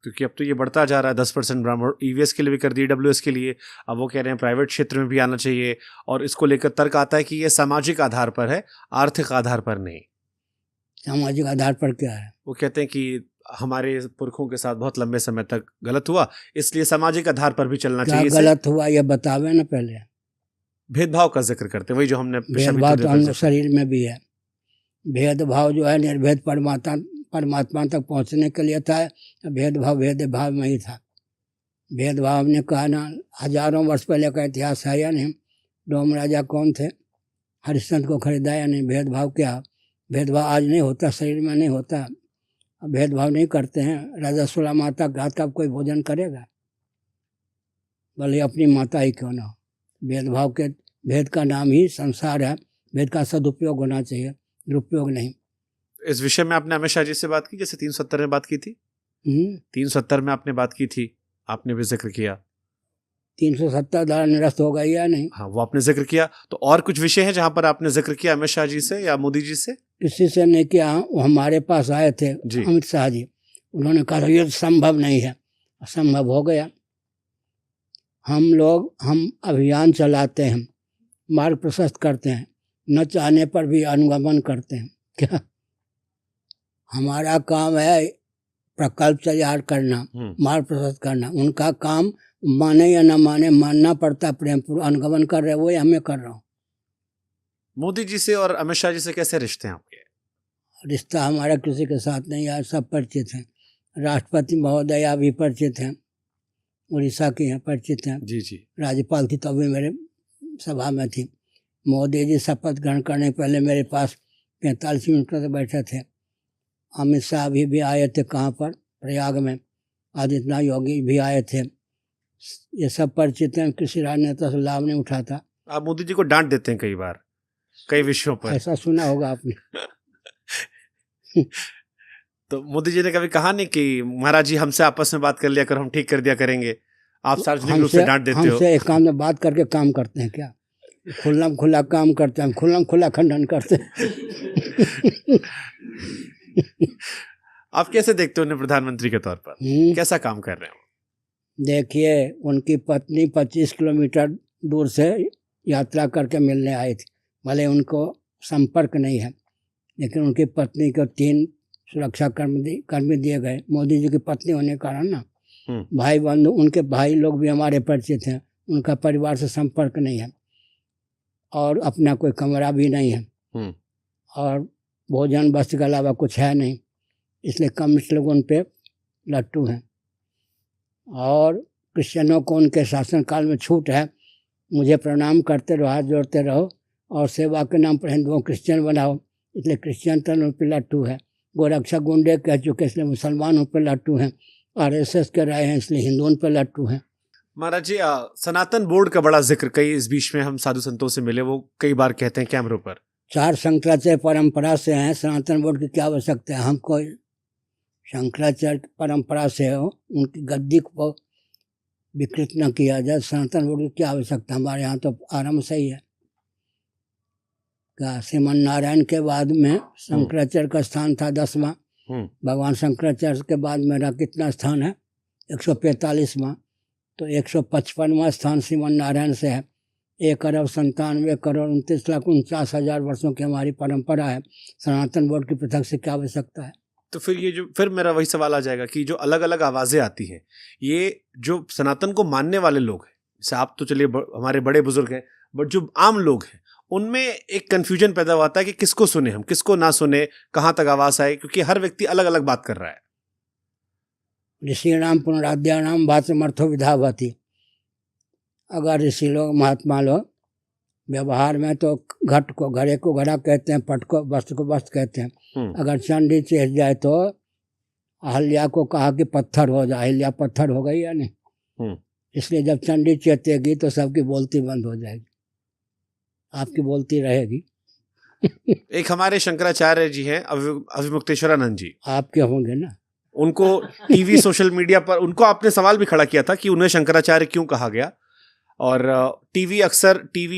क्योंकि अब तो ये बढ़ता जा रहा है, 10% ब्राह्मण ईवीएस के लिए भी कर दी, डब्ल्यूएस के लिए, अब वो कह रहे हैं प्राइवेट क्षेत्र में भी आना चाहिए, और इसको लेकर तर्क आता है कि ये सामाजिक आधार पर है, आर्थिक आधार पर नहीं। सामाजिक आधार पर क्या है? वो कहते हैं कि हमारे पुरखों के साथ बहुत लंबे समय तक गलत हुआ, इसलिए सामाजिक आधार पर भी चलना चाहिए। गलत हुआ ये बतावे ना पहले। भेदभाव का जिक्र करते, वही जो हमने भेदभाव तो हम शरीर में भी है। भेदभाव जो है निर्भेद परमात्मा तक पहुंचने के लिए था, भेदभाव में ही था। भेदभाव ने कहा ना, हजारों वर्ष पहले का इतिहास है या नहीं। डोम राजा कौन थे, हरिश्चंद्र को खरीदा या नहीं। भेदभाव क्या, भेदभाव आज नहीं होता, शरीर में नहीं होता। अब भेदभाव नहीं करते हैं। राजा सुला माता घात का कोई भोजन करेगा, भले अपनी माता ही क्यों ना हो। भेद का नाम ही संसार है, भेद का सदुपयोग होना चाहिए, दुरुपयोग नहीं। इस विषय में आपने अमित शाह जी से बात की, जैसे 370 में बात की थी। 370 में आपने बात की थी, आपने भी जिक्र किया। 370 धारा निरस्त हो गई या नहीं? हाँ, वो आपने जिक्र किया। तो और कुछ विषय है जहां पर आपने जिक्र किया अमित शाह जी से या मोदी जी से? किसी से नहीं किया। वो हमारे पास आए थे अमित शाह जी, उन्होंने कहा ये संभव नहीं है, असंभव हो गया। हम अभियान चलाते हैं, मार्ग प्रशस्त करते हैं, न चाहने पर भी अनुगमन करते हैं। क्या हमारा काम है प्रकल्प तैयार करना, मार्ग प्रशस्त करना। उनका काम माने या न माने, मानना पड़ता है, प्रेम पूर्वक अनुगमन कर रहे, वो हमें कर रहा हूँ। मोदी जी से और अमित शाह जी से कैसे रिश्ते हैं आपके? रिश्ता हमारा किसी के साथ नहीं है, सब परिचित हैं। राष्ट्रपति महोदया भी परिचित हैं, उड़ीसा की हैं, परिचित हैं। जी जी। राज्यपाल की तो भी मेरे सभा में थी। मोदी जी शपथ ग्रहण करने पहले मेरे पास 45 मिनट तक बैठे थे। अमित शाह भी आए थे, कहाँ पर, प्रयाग में। आदित्यनाथ योगी भी आए थे। ये सब परिचित हैं, किसी राजनेता से लाभ नहीं उठाता। आप मोदी जी को डांट देते हैं कई बार, कई विषयों पर, ऐसा सुना होगा आपने। तो मोदी जी ने कभी कहा नहीं कि महाराज जी हमसे आपस में बात कर लिया कर, हम ठीक कर दिया करेंगे? आप सार्वजनिक रूप से डांट देते हो। हमसे एक काम में बात करके काम करते हैं क्या? खुल्लम खुला काम करते हैं, खुल्लम खुला खंडन करते हैं। आप कैसे देखते हो उन्हें प्रधानमंत्री के तौर पर, कैसा काम कर रहे हो? देखिए, उनकी पत्नी 25 किलोमीटर दूर से यात्रा करके मिलने आई थी। भले उनको संपर्क नहीं है, लेकिन उनकी पत्नी को 3 सुरक्षा कर्मी दिए गए। मोदी जी की पत्नी होने के कारण ना, भाई बंधु, उनके भाई लोग भी हमारे परिचित हैं, उनका परिवार से संपर्क नहीं है। और अपना कोई कमरा भी नहीं है और भोजन वस्त्र के अलावा कुछ है नहीं, इसलिए कम्युनिस्ट लोग उन पे लट्टू हैं। और क्रिश्चियनों को उनके शासनकाल में छूट है, मुझे प्रणाम करते रहो, हाथ जोड़ते रहो और सेवा के नाम पर हिंदुओं को क्रिश्चियन बनाओ, इसलिए क्रिश्चियन तो उन पर लट्टू है। गोरक्षा गुंडे कह चुके इसलिए मुसलमान उन पर लट्टू हैं, RSS के रहे हैं इसलिए हिंदू उन पर लट्टू हैं। महाराज जी, सनातन बोर्ड का बड़ा जिक्र कई इस बीच में हम साधु संतों से मिले, वो कई बार कहते हैं कैमरों पर 4 शंकराचार्य परंपरा से हैं, सनातन बोर्ड की क्या आवश्यकता है? हम कोई शंकराचार्य परंपरा से हो, उनकी गद्दी को विकृत न किया जाए, सनातन बोर्ड की क्या आवश्यकता? हमारे यहाँ तो आरंभ से ही है। क्या श्रीमन नारायण के बाद में शंकराचार्य का स्थान था 10वां, भगवान शंकराचार्य के बाद मेरा कितना स्थान है? 145वां। तो 155वां स्थान श्रीमन नारायण से है। 1,97,29,49,49,000 वर्षों की हमारी परंपरा है, सनातन बोर्ड की पृथक से क्या आवश्यकता है? तो फिर मेरा वही सवाल आ जाएगा कि जो अलग अलग आवाजें आती हैं, ये जो सनातन को मानने वाले लोग हैं, जैसे आप तो चलिए हमारे बड़े बुजुर्ग हैं, बट जो आम लोग हैं उनमें एक कंफ्यूजन पैदा होता है कि किसको सुने हम, किसको ना सुने, कहाँ तक आवाज आए, क्योंकि हर व्यक्ति अलग अलग बात कर रहा है। ऋषिणाम पुनराद्यानाम भातमर्थो विधावती। अगर ऋषि लोग महात्मा लोग व्यवहार में तो घट को घड़े को घड़ा कहते हैं, पट को वस्त्र को वस्त्र कहते हैं। अगर चंडी चेत जाए तो अहल्या को कहा कि पत्थर हो जाए, अहल्या पत्थर हो गई या नहीं? इसलिए जब चंडी चेतेगी तो सबकी बोलती बंद हो जाएगी, आपकी बोलती रहेगी। एक हमारे शंकराचार्य जी हैं अभिमुक्तेश्वरानंद जी, आपके होंगे ना? उनको टीवी सोशल मीडिया पर उनको आपने सवाल भी खड़ा किया था कि उन्हें शंकराचार्य क्यों कहा गया, और टीवी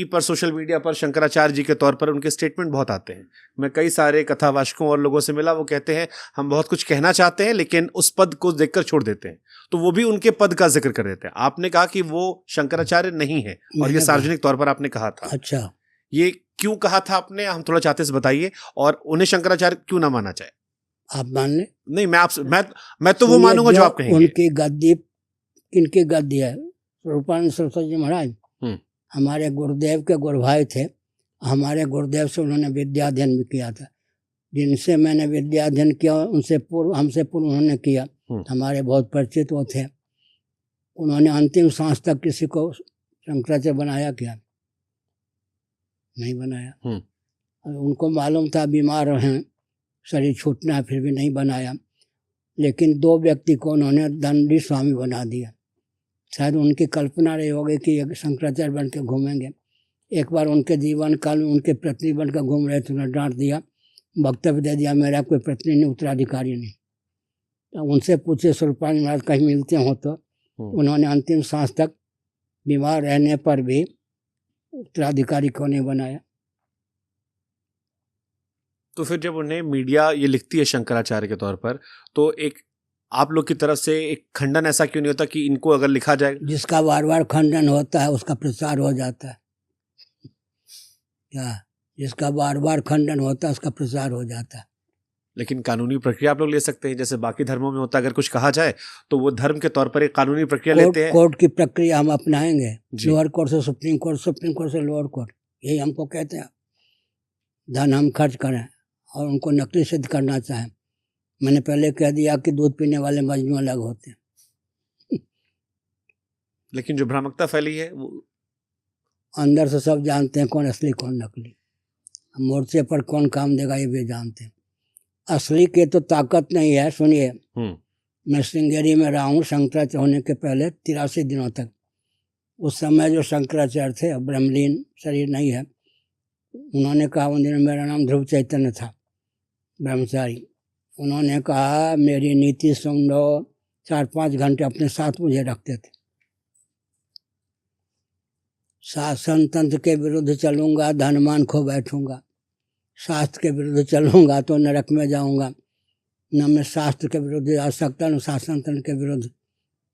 पर सोशल मीडिया पर शंकराचार्य जी के तौर पर उनके स्टेटमेंट बहुत आते हैं। मैं कई सारे कथावाचकों और लोगों से मिला, वो कहते हैं हम बहुत कुछ कहना चाहते हैं लेकिन उस पद को देखकर छोड़ देते हैं, तो वो भी उनके पद का जिक्र कर देते हैं। आपने कहा कि वो शंकराचार्य नहीं है और ये सार्वजनिक तौर पर आपने कहा था। अच्छा, ये क्यों कहा था आपने? हम थोड़ा चाहते से बताइए, और उन्हें शंकराचार्य क्यों ना माना जाए? आप मान ले? नहीं, मैं तो वो मानूंगा जो आप कहेंगे। उनकी गद्दी किनकी गद्दी है? रूपानंद सरस्वती जी महाराज हमारे गुरुदेव के गुरु भाई थे। हमारे गुरुदेव से उन्होंने विद्याध्ययन भी किया था। जिनसे मैंने विद्याध्ययन किया उनसे पूर्व, हमसे पूर्व उन्होंने किया, हमारे बहुत परिचित वो थे। उन्होंने अंतिम सांस तक किसी को शंकराचार्य बनाया क्या? नहीं बनाया। उनको मालूम था बीमार हैं, शरीर छूटना है, फिर भी नहीं बनाया। लेकिन 2 व्यक्ति को उन्होंने दंडी स्वामी बना दिया। शायद उनकी कल्पना रही होगी कि ये शंकराचार्य बन के घूमेंगे। एक बार उनके जीवन काल में उनके पत्नी बन कर घूम रहे थे, उन्हें डांट दिया, वक्तव्य दे दिया मेरा कोई पत्नी नहीं, उत्तराधिकारी नहीं। तो उनसे पूछे स्वरूपानंद महाराज कहीं मिलते हो तो उन्होंने अंतिम सांस तक बीमार रहने पर भी उत्तराधिकारी को नहीं बनाया। तो फिर जब उन्हें मीडिया ये लिखती है शंकराचार्य के तौर पर, तो एक आप लोग की तरफ से एक खंडन ऐसा क्यों नहीं होता कि इनको अगर लिखा जाए? जिसका बार बार खंडन होता है उसका प्रचार हो जाता है। क्या? जिसका बार बार खंडन होता है उसका प्रचार हो जाता है। लेकिन कानूनी प्रक्रिया आप लोग ले सकते हैं, जैसे बाकी धर्मों में होता है, अगर कुछ कहा जाए तो वो धर्म के तौर पर एक कानूनी प्रक्रिया लेते हैं। कोर्ट की प्रक्रिया हम अपनाएंगे, लोअर कोर्ट से सुप्रीम कोर्ट, सुप्रीम कोर्ट से लोअर कोर्ट, यही हमको कहते हैं। धन हम खर्च करें और उनको नकली सिद्ध करना चाहें। मैंने पहले कह दिया कि दूध पीने वाले मजनू अलग होते हैं। लेकिन जो भ्रामकता फैली है वो अंदर से सब जानते हैं कौन असली कौन नकली। मोर्चे पर कौन काम देगा ये भी जानते हैं। असली के तो ताकत नहीं है। सुनिए, मैं श्रृंगेरी में रहा हूँ शंकराचार्य होने के पहले 83 दिनों तक। उस समय जो शंकराचार्य थे, अब ब्रह्मलीन शरीर नहीं है, उन्होंने कहा, उन दिनों मेरा नाम ध्रुव चैतन्य था, ब्रह्मचारी। उन्होंने कहा मेरी नीति सुन लो। 4-5 घंटे अपने साथ मुझे रखते थे। शासन तंत्र के विरुद्ध चलूँगा, धनमान खो बैठूँगा। शास्त्र के विरुद्ध चलूँगा तो नरक में जाऊँगा। न मैं शास्त्र के विरुद्ध जा सकता, न शासन तंत्र के विरुद्ध।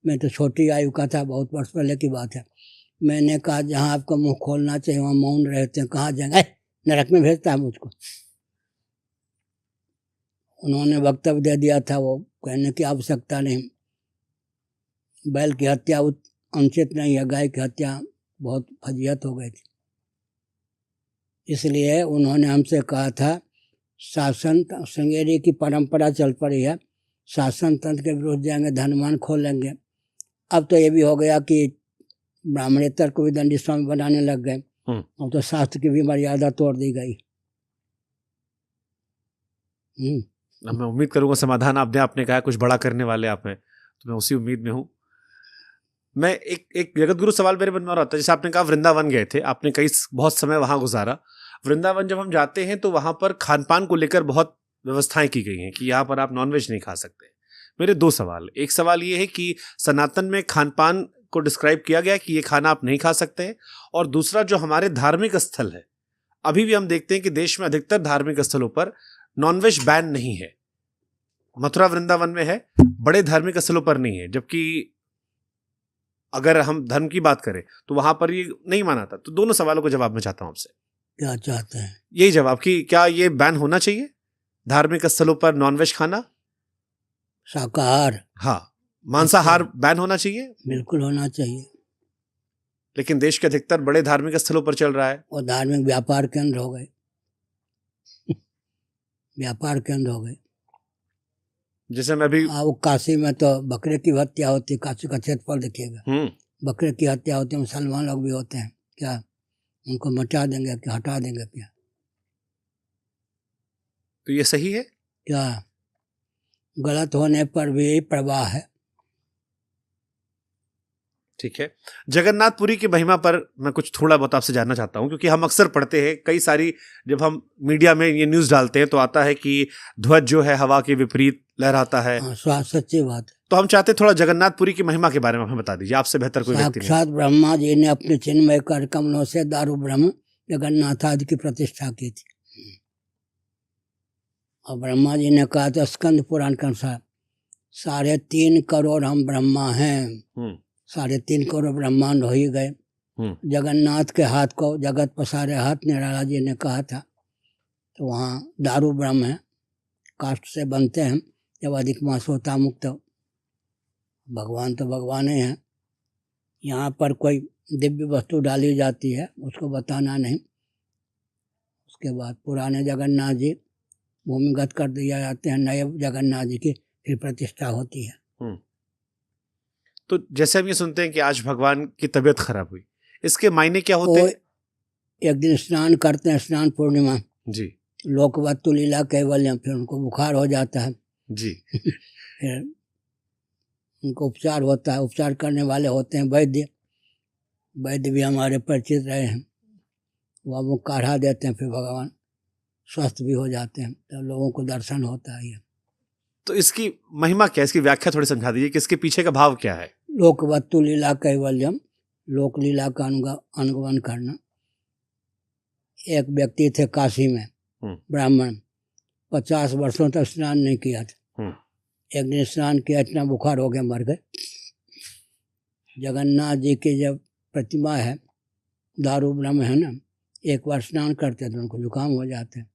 मैं तो छोटी आयु का था, बहुत वर्ष पहले की बात है। मैंने कहा जहाँ आपको मुँह खोलना चाहिए वहाँ मौन रहते हैं, कहाँ जाएंगे? नरक में भेजता है मुझको। उन्होंने वक्तव्य दे दिया था, वो कहने की आवश्यकता नहीं। बैल की हत्या अनुचित नहीं है, गाय की हत्या बहुत फजीहत हो गई थी। इसलिए उन्होंने हमसे कहा था, शासन श्रृंगेरी की परंपरा चल पड़ी है, शासन तंत्र के विरुद्ध जाएंगे, धनवान खोलेंगे। अब तो ये भी हो गया कि ब्राह्मणेतर को भी दंडी स्वामी बनाने लग गए। अब तो शास्त्र की भी मर्यादा तोड़ दी गई। अब मैं उम्मीद करूंगा समाधान आपने कहा कुछ बड़ा करने वाले आप हैं, तो मैं उसी उम्मीद में हूँ। मैं एक जगत गुरु सवाल मेरे मन में आता है, जैसे आपने कहा वृंदावन गए थे, आपने बहुत समय वहां गुजारा। वृंदावन जब हम जाते हैं तो वहां पर खान पान को लेकर बहुत व्यवस्थाएं की गई हैं कि यहाँ पर आप नॉनवेज नहीं खा सकते। मेरे दो सवाल, एक सवाल ये है कि सनातन में खान पान को डिस्क्राइब किया गया कि ये खाना आप नहीं खा सकते हैं, और दूसरा जो हमारे धार्मिक स्थल है, अभी भी हम देखते हैं कि देश में अधिकतर धार्मिक स्थलों पर नॉनवेज बैन नहीं है। मथुरा वृंदावन में है, बड़े धार्मिक स्थलों पर नहीं है, जबकि अगर हम धर्म की बात करें तो वहां पर ये नहीं माना था। तो दोनों सवालों का जवाब मैं चाहता हूं आपसे। क्या चाहते हैं? यही जवाब कि क्या ये बैन होना चाहिए धार्मिक स्थलों पर नॉनवेज खाना? शाकाहार, हाँ, मांसाहार बैन होना चाहिए? बिल्कुल होना चाहिए। लेकिन देश के अधिकतर बड़े धार्मिक स्थलों पर चल रहा है। और धार्मिक व्यापार केंद्र हो गए, व्यापार केंद्र हो गए। जैसे मैं अभी वो काशी में तो बकरे की हत्या होती, काशी का क्षेत्रफल देखिएगा, बकरे की हत्या होती है। मुसलमान लोग भी होते हैं, क्या उनको मचा देंगे, क्या हटा देंगे क्या? तो ये सही है क्या? गलत होने पर भी प्रवाह है। ठीक है। जगन्नाथपुरी की महिमा पर मैं कुछ थोड़ा बहुत आपसे जानना चाहता हूं, क्योंकि हम अक्सर पढ़ते हैं, कई सारी जब हम मीडिया में ये न्यूज़ डालते हैं तो आता है कि ध्वज जो है हवा के विपरीत लहराता है। सच्ची बात है। तो हम चाहते हैं थोड़ा जगन्नाथपुरी की महिमा के बारे में हमें बता दीजिए, आपसे बेहतर कोई व्यक्ति नहीं। साक्षात ब्रह्मा जी ने अपने चिन्मय कर कमलों से दारू ब्रह्म जगन्नाथ आदि की प्रतिष्ठा की थी। और ब्रह्मा जी ने कहा था स्कंद पुराण के अनुसार 3.5 करोड़ हम ब्रह्मा हैं, 3.5 करोड़ ब्रह्मांड हो ही गए। जगन्नाथ के हाथ को जगत पसारे हाथ, निराला जी ने कहा था। तो वहाँ दारू ब्रह्म है, काष्ठ से बनते हैं, जब अधिक मास होता मुक्त। भगवान तो भगवान ही हैं। यहाँ पर कोई दिव्य वस्तु डाली जाती है, उसको बताना नहीं। उसके बाद पुराने जगन्नाथ जी भूमिगत कर दिया जाते हैं, नए जगन्नाथ जी की फिर प्रतिष्ठा होती है। तो जैसे हम ये सुनते हैं कि आज भगवान की तबीयत खराब हुई, इसके मायने क्या होते हैं? एक दिन स्नान करते हैं, स्नान पूर्णिमा जी, लोकवत्तु लीला कैवल्यम, फिर उनको बुखार हो जाता है जी फिर उनको उपचार होता है। उपचार करने वाले होते हैं वैद्य, वैद्य भी हमारे परिचित रहे हैं। वो काढ़ा देते हैं, फिर भगवान स्वस्थ भी हो जाते हैं, तो लोगों को दर्शन होता है। तो इसकी महिमा क्या है, इसकी व्याख्या थोड़ी समझा दीजिए कि इसके पीछे का भाव क्या है? लोकवत्तु लीला कैवल्यम, लोक लीला का अनुगमन करना। एक व्यक्ति थे काशी में, ब्राह्मण, 50 वर्षों तक स्नान नहीं किया था। एक दिन स्नान किया, इतना बुखार हो गया, मर गए। जगन्नाथ जी की जब प्रतिमा है, दारू ब्रह्म है ना, एक बार स्नान करते तो उनको जुकाम हो जाते हैं।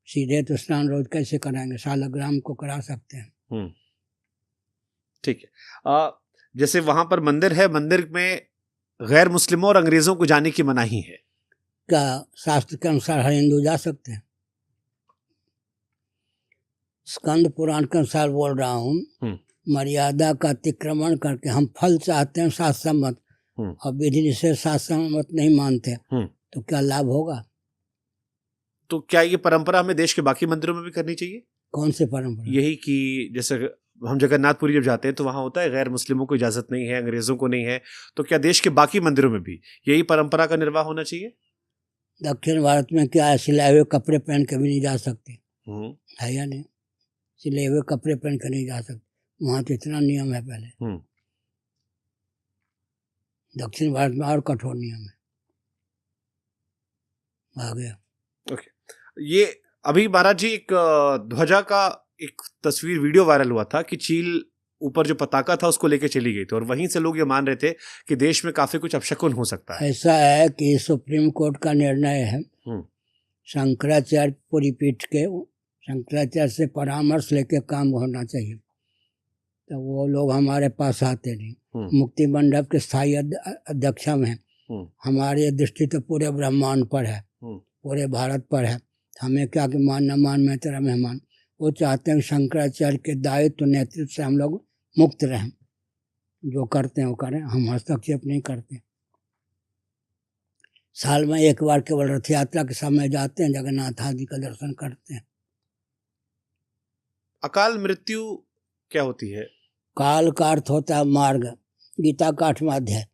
सीधे तो स्नान रोज कैसे कराएंगे, शालग्राम को करा सकते हैं। ठीक है। जैसे वहां पर मंदिर है, मंदिर में गैर मुस्लिमों और अंग्रेजों को जाने की मनाही है क्या? शास्त्र के अनुसार हर हिंदू जा सकते हैं। स्कंद पुराण के अनुसार बोल रहा हूँ, मर्यादा का अतिक्रमण करके हम फल चाहते हैं शास्त्रमत, और विधि निषेध शास्त्रमत नहीं मानते, तो क्या लाभ होगा? तो क्या ये परंपरा हमें देश के बाकी मंदिरों में भी करनी चाहिए? कौन से परंपरा? यही कि जैसे हम जगन्नाथपुरी जब जाते हैं तो वहाँ होता है गैर मुस्लिमों को इजाजत नहीं है, अंग्रेजों को नहीं है, तो क्या देश के बाकी मंदिरों में भी यही परंपरा का निर्वाह होना चाहिए? दक्षिण भारत में क्या है, सिलाए हुए कपड़े पहन के भी नहीं जा सकते, है या नहीं? सिले हुए कपड़े पहन के नहीं जा सकते, वहाँ तो इतना नियम है पहले। दक्षिण भारत में और कठोर नियम है। आ गया। ओके। ये अभी महाराज जी एक ध्वजा का एक तस्वीर वीडियो वायरल हुआ था कि चील ऊपर जो पताका था उसको लेके चली गई थी, और वहीं से लोग ये मान रहे थे कि देश में काफी कुछ अपशकुन हो सकता है। ऐसा है कि सुप्रीम कोर्ट का निर्णय है, शंकराचार्य पूरी पीठ के, शंकराचार्य से परामर्श लेके काम होना चाहिए। तो वो लोग हमारे पास आते नहीं। मुक्ति मंडप के स्थायी अध्यक्ष में हमारी दृष्टि तो पूरे ब्रह्मांड पर है, पूरे भारत पर है। हमें क्या कि मान न मान मैं तेरा मेहमान। वो चाहते हैं शंकराचार्य के दायित्व नेतृत्व से हम लोग मुक्त रहें, जो करते हैं वो करें, हम हस्तक्षेप नहीं करते। साल में एक बार केवल रथ यात्रा के समय जाते हैं, जगन्नाथ आदि का दर्शन करते हैं। अकाल मृत्यु क्या होती है? काल का अर्थ होता है मार्ग। गीता का 8वां अध्याय।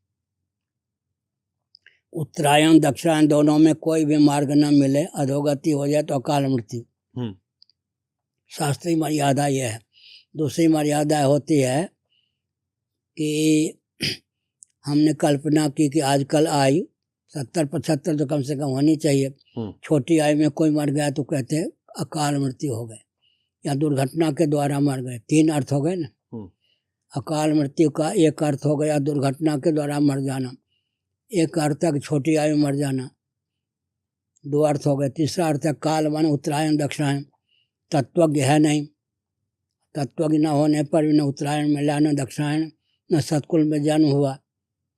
उत्तरायण दक्षिणायन दोनों में कोई भी मार्ग न मिले, अधोगति हो जाए तो अकाल मृत्यु। शास्त्रीय मर्यादा यह है। दूसरी मर्यादा होती है कि हमने कल्पना की कि आजकल आयु 70-75 तो कम से कम होनी चाहिए। छोटी आयु में कोई मर गया तो कहते हैं अकाल मृत्यु हो गए, या दुर्घटना के द्वारा मर गए। 3 अर्थ हो गए ना। अकाल मृत्यु का एक अर्थ हो गया दुर्घटना के द्वारा मर जाना, एक अर्थ है छोटी आयु मर जाना, 2 अर्थ हो गए। तीसरा अर्थ है काल माने उत्तरायण दक्षिणायन। तत्वज्ञ है नहीं, तत्वज्ञ न होने पर भी न उत्तरायण मिला न दक्षिणायन, न सतकुल में जन्म हुआ,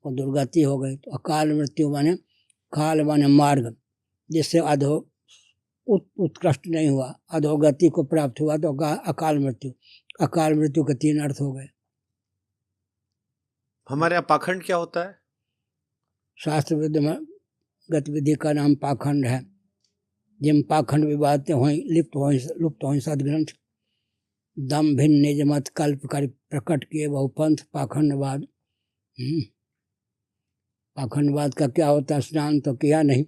वो दुर्गति हो गई। तो अकाल मृत्यु माने काल माने मार्ग, जिससे उत्कृष्ट नहीं हुआ, अधोगति को प्राप्त हुआ तो अकाल मृत्यु। अकाल मृत्यु के 3 अर्थ हो गए। हमारे यहाँ पाखंड क्या होता है? शास्त्र विद्यमान गतिविधि का नाम पाखंड है। जिम पाखंड विवाद लुप्त हो सदग्रंथ, दम भिन्न निज मत कल्प कर प्रकट किए बहुपंथ पाखंडवाद। पाखंडवाद का क्या होता है? स्नान तो किया नहीं।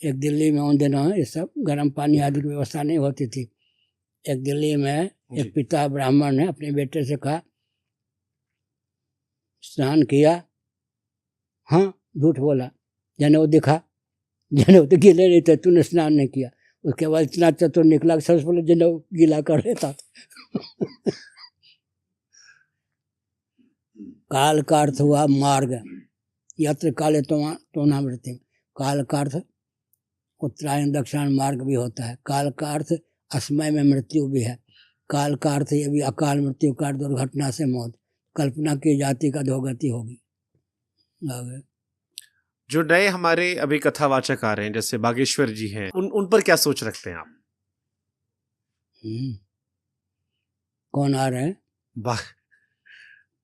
एक दिल्ली में उन दिनों ये सब गर्म पानी आदि की व्यवस्था नहीं होती थी। एक दिल्ली में एक पिता ब्राह्मण ने अपने बेटे से कहा स्नान किया? हाँ, झूठ बोला। जनेऊ दिखा? जनेऊ तो गीले नहीं थे, तूने स्नान नहीं किया। उसके बाद इतना चतुर निकला कि सबसे पहले जनेऊ गीला कर देता। काल का अर्थ हुआ मार्ग। यत्र काले तो नामृति। काल का अर्थ उत्तरायण दक्षिणायन मार्ग भी होता है। काल का अर्थ असमय में मृत्यु भी है। काल का अर्थ ये भी अकाल मृत्यु का दुर्घटना से मौत। कल्पना की जाति का अधोगति होगी। जो नए हमारे अभी कथावाचक आ रहे हैं जैसे बागेश्वर जी हैं, उन पर क्या सोच रखते हैं आप? कौन आ रहे हैं?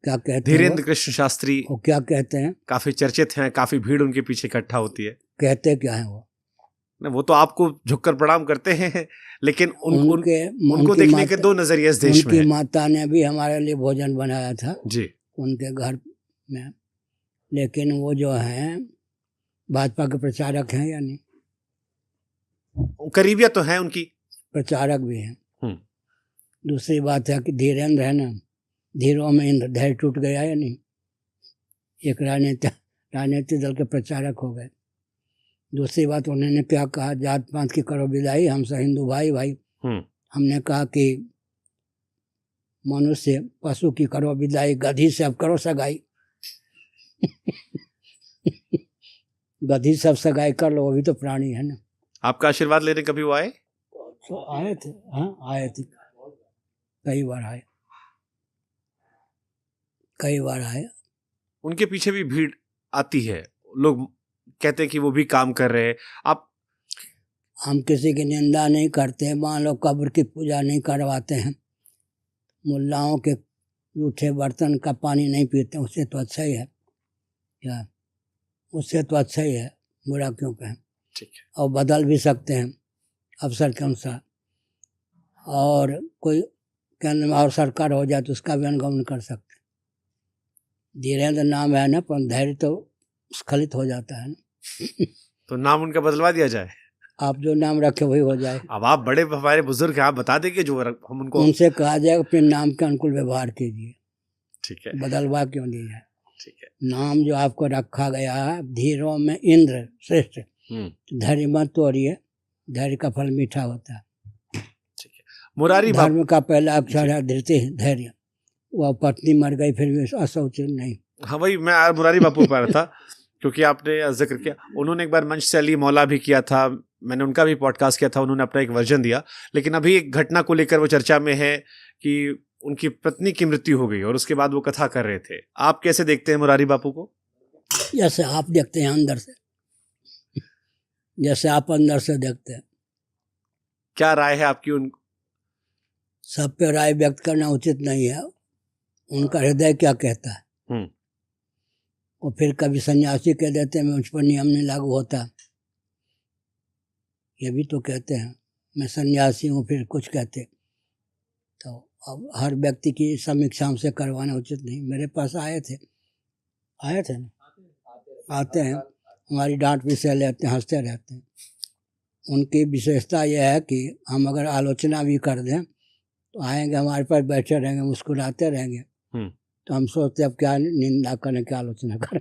क्या कहते हैं? धीरेन्द्र कृष्ण शास्त्री। वो क्या कहते हैं? काफी चर्चित हैं, काफी भीड़ उनके पीछे इकट्ठा होती है। कहते क्या है वो तो आपको झुककर प्रणाम करते हैं, लेकिन उनको देखने के 2 नजरिए इस देश में हैं। उनकी माता ने भी हमारे लिए भोजन बनाया था जी उनके घर में, लेकिन वो जो हैं भाजपा के प्रचारक हैं या नहीं? करीबियत तो है उनकी, प्रचारक भी हैं। दूसरी बात है कि धीरेन्द्र है ना, धीरों में इंद्र, धैर्य टूट गया या नहीं? एक राजनीतिक दल के प्रचारक हो गए। दूसरी बात उन्होंने क्या कहा? जात पात की करो विदाई, हम सब हिंदू भाई भाई। हमने कहा कि मनुष्य पशु की करो विदाई, गधी से अब करो सगाई। गधी सब सगाई कर लो, वो भी तो प्राणी है ना। आपका आशीर्वाद लेने कभी वो आए? तो आए थे। हाँ, आए थे, कई बार आए, कई बार आए। उनके पीछे भी भीड़ आती है, लोग कहते हैं कि वो भी काम कर रहे हैं। आप हम किसी की निंदा नहीं करते। मान लो कब्र की पूजा नहीं करवाते हैं, मुल्लाओं के जूठे बर्तन का पानी नहीं पीते, उससे तो अच्छा ही है। क्या? उससे तो अच्छा ही है, बुरा क्यों कहें? ठीक है। और बदल भी सकते हैं अवसर के अनुसार, और कोई केंद्र में और सरकार हो जाए तो उसका भी अनुगमन कर सकते हैं। धीरेन्द्र नाम है ना, पर धैर्य तो स्खलित हो जाता है ना। तो नाम उनका बदलवा दिया जाए? आप जो नाम रखे वही हो जाए। अब आप बड़े हमारे बुजुर्ग हैं, आप बता देंगे जो हम उनको। उनसे कहा जाए अपने नाम के अनुकूल व्यवहार कीजिए। ठीक है। बदलवा क्यों दिया जाए? ठीक है। नाम जो आपको रखा गया है, धीरों में इंद्र श्रेष्ठ, धैर्य मत तोड़िए, धैर्य का फल मीठा होता है। ठीक है। मुरारी धर्म का पहला अक्षर है धृति, धैर्य। वह पत्नी मर गई फिर भी अशौच नहीं। हाँ, वही मैं मुरारी बापू पर था, क्योंकि आपने जिक्र किया। उन्होंने एक बार मंच से अली मौला भी किया था, मैंने उनका भी पॉडकास्ट किया था, उन्होंने अपना एक वर्जन दिया। लेकिन अभी एक घटना को लेकर वो चर्चा में है कि उनकी पत्नी की मृत्यु हो गई और उसके बाद वो कथा कर रहे थे। आप कैसे देखते हैं मुरारी बापू को? जैसे आप देखते हैं अंदर से, जैसे आप अंदर से देखते हैं। क्या राय है आपकी उन? सब पे राय व्यक्त करना उचित नहीं है, उनका हृदय क्या कहता है। और फिर कभी सन्यासी कह देते हैं मुझ पर नियम नहीं लागू होता, ये भी तो कहते हैं मैं सन्यासी हूँ, फिर कुछ कहते। तो अब हर व्यक्ति की समीक्षा हमसे करवाना उचित नहीं। मेरे पास आए थे ना, आते हैं, हमारी डांट भी सह लेते हैं, हंसते रहते हैं। उनकी विशेषता यह है कि हम अगर आलोचना भी कर दें तो आएंगे, हमारे पास बैठे रहेंगे, मुस्कुराते रहेंगे। तो हम सोचते अब क्या निंदा करें, क्या आलोचना करें।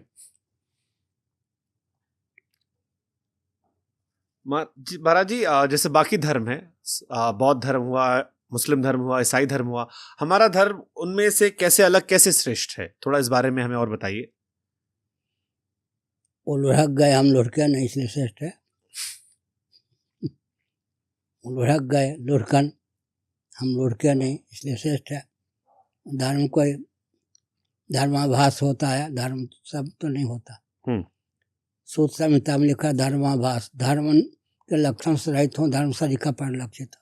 महाराज जी, जैसे बाकी धर्म है, बौद्ध धर्म हुआ, मुस्लिम धर्म हुआ, ईसाई धर्म हुआ, हमारा धर्म उनमें से कैसे अलग, कैसे श्रेष्ठ है? थोड़ा इस बारे में हमें और बताइए। वो लुढ़क गए, हम लुढ़के नहीं, इसलिए श्रेष्ठ है। वो लुढ़क गए, लुढ़कन, हम लुढ़के नहीं, इसलिए श्रेष्ठ है। धर्म कोई धर्माभास होता है, धर्म सब तो नहीं होता। सूत्र संहिता में लिखा धर्माभास, धर्म के लक्षण से रहित हो, धर्म सरीखा परिलक्षित हो।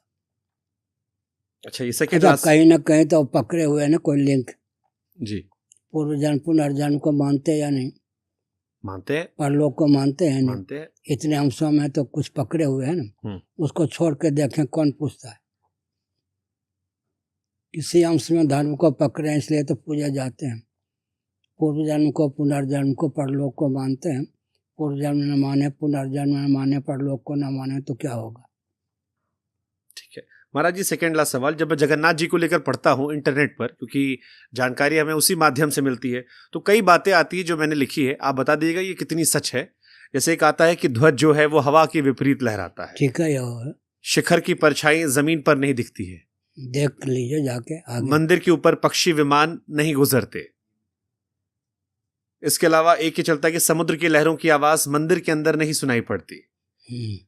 अच्छा, ये जब कहीं ना कहीं तो पकड़े हुए ना कोई लिंक जी। पूर्व जन्म पुनर्जन्म को मानते या नहीं? मानते हैं। परलोक को मानते हैं? मानते हैं। इतने अंशों में तो कुछ पकड़े हुए हैं ना, उसको छोड़ के देखें कौन पूछता है। किसी अंश में धर्म को पकड़े हैं, इसलिए तो पूजे जाते हैं। पूर्व जन्म को, पुनर्जन्म को, परलोक को मानते हैं। पूर्व जन्म न माने, पुनर्जन्म न माने, परलोक को न माने तो क्या होगा? ठीक है महाराज जी, सेकेंड लास्ट सवाल। जब मैं जगन्नाथ जी को लेकर पढ़ता हूँ इंटरनेट पर, क्योंकि जानकारी हमें उसी माध्यम से मिलती है, तो कई बातें आती है जो मैंने लिखी है, आप बता दीजिएगा ये कितनी सच है। जैसे एक आता है कि ध्वज जो है वो हवा के विपरीत लहराता है। ठीक है, यह शिखर की परछाई जमीन पर नहीं दिखती है, देख लीजिए जाके आगे। मंदिर के ऊपर पक्षी विमान नहीं गुजरते। इसके अलावा एक ही चलता है कि समुद्र की लहरों की आवाज मंदिर के अंदर नहीं सुनाई पड़ती।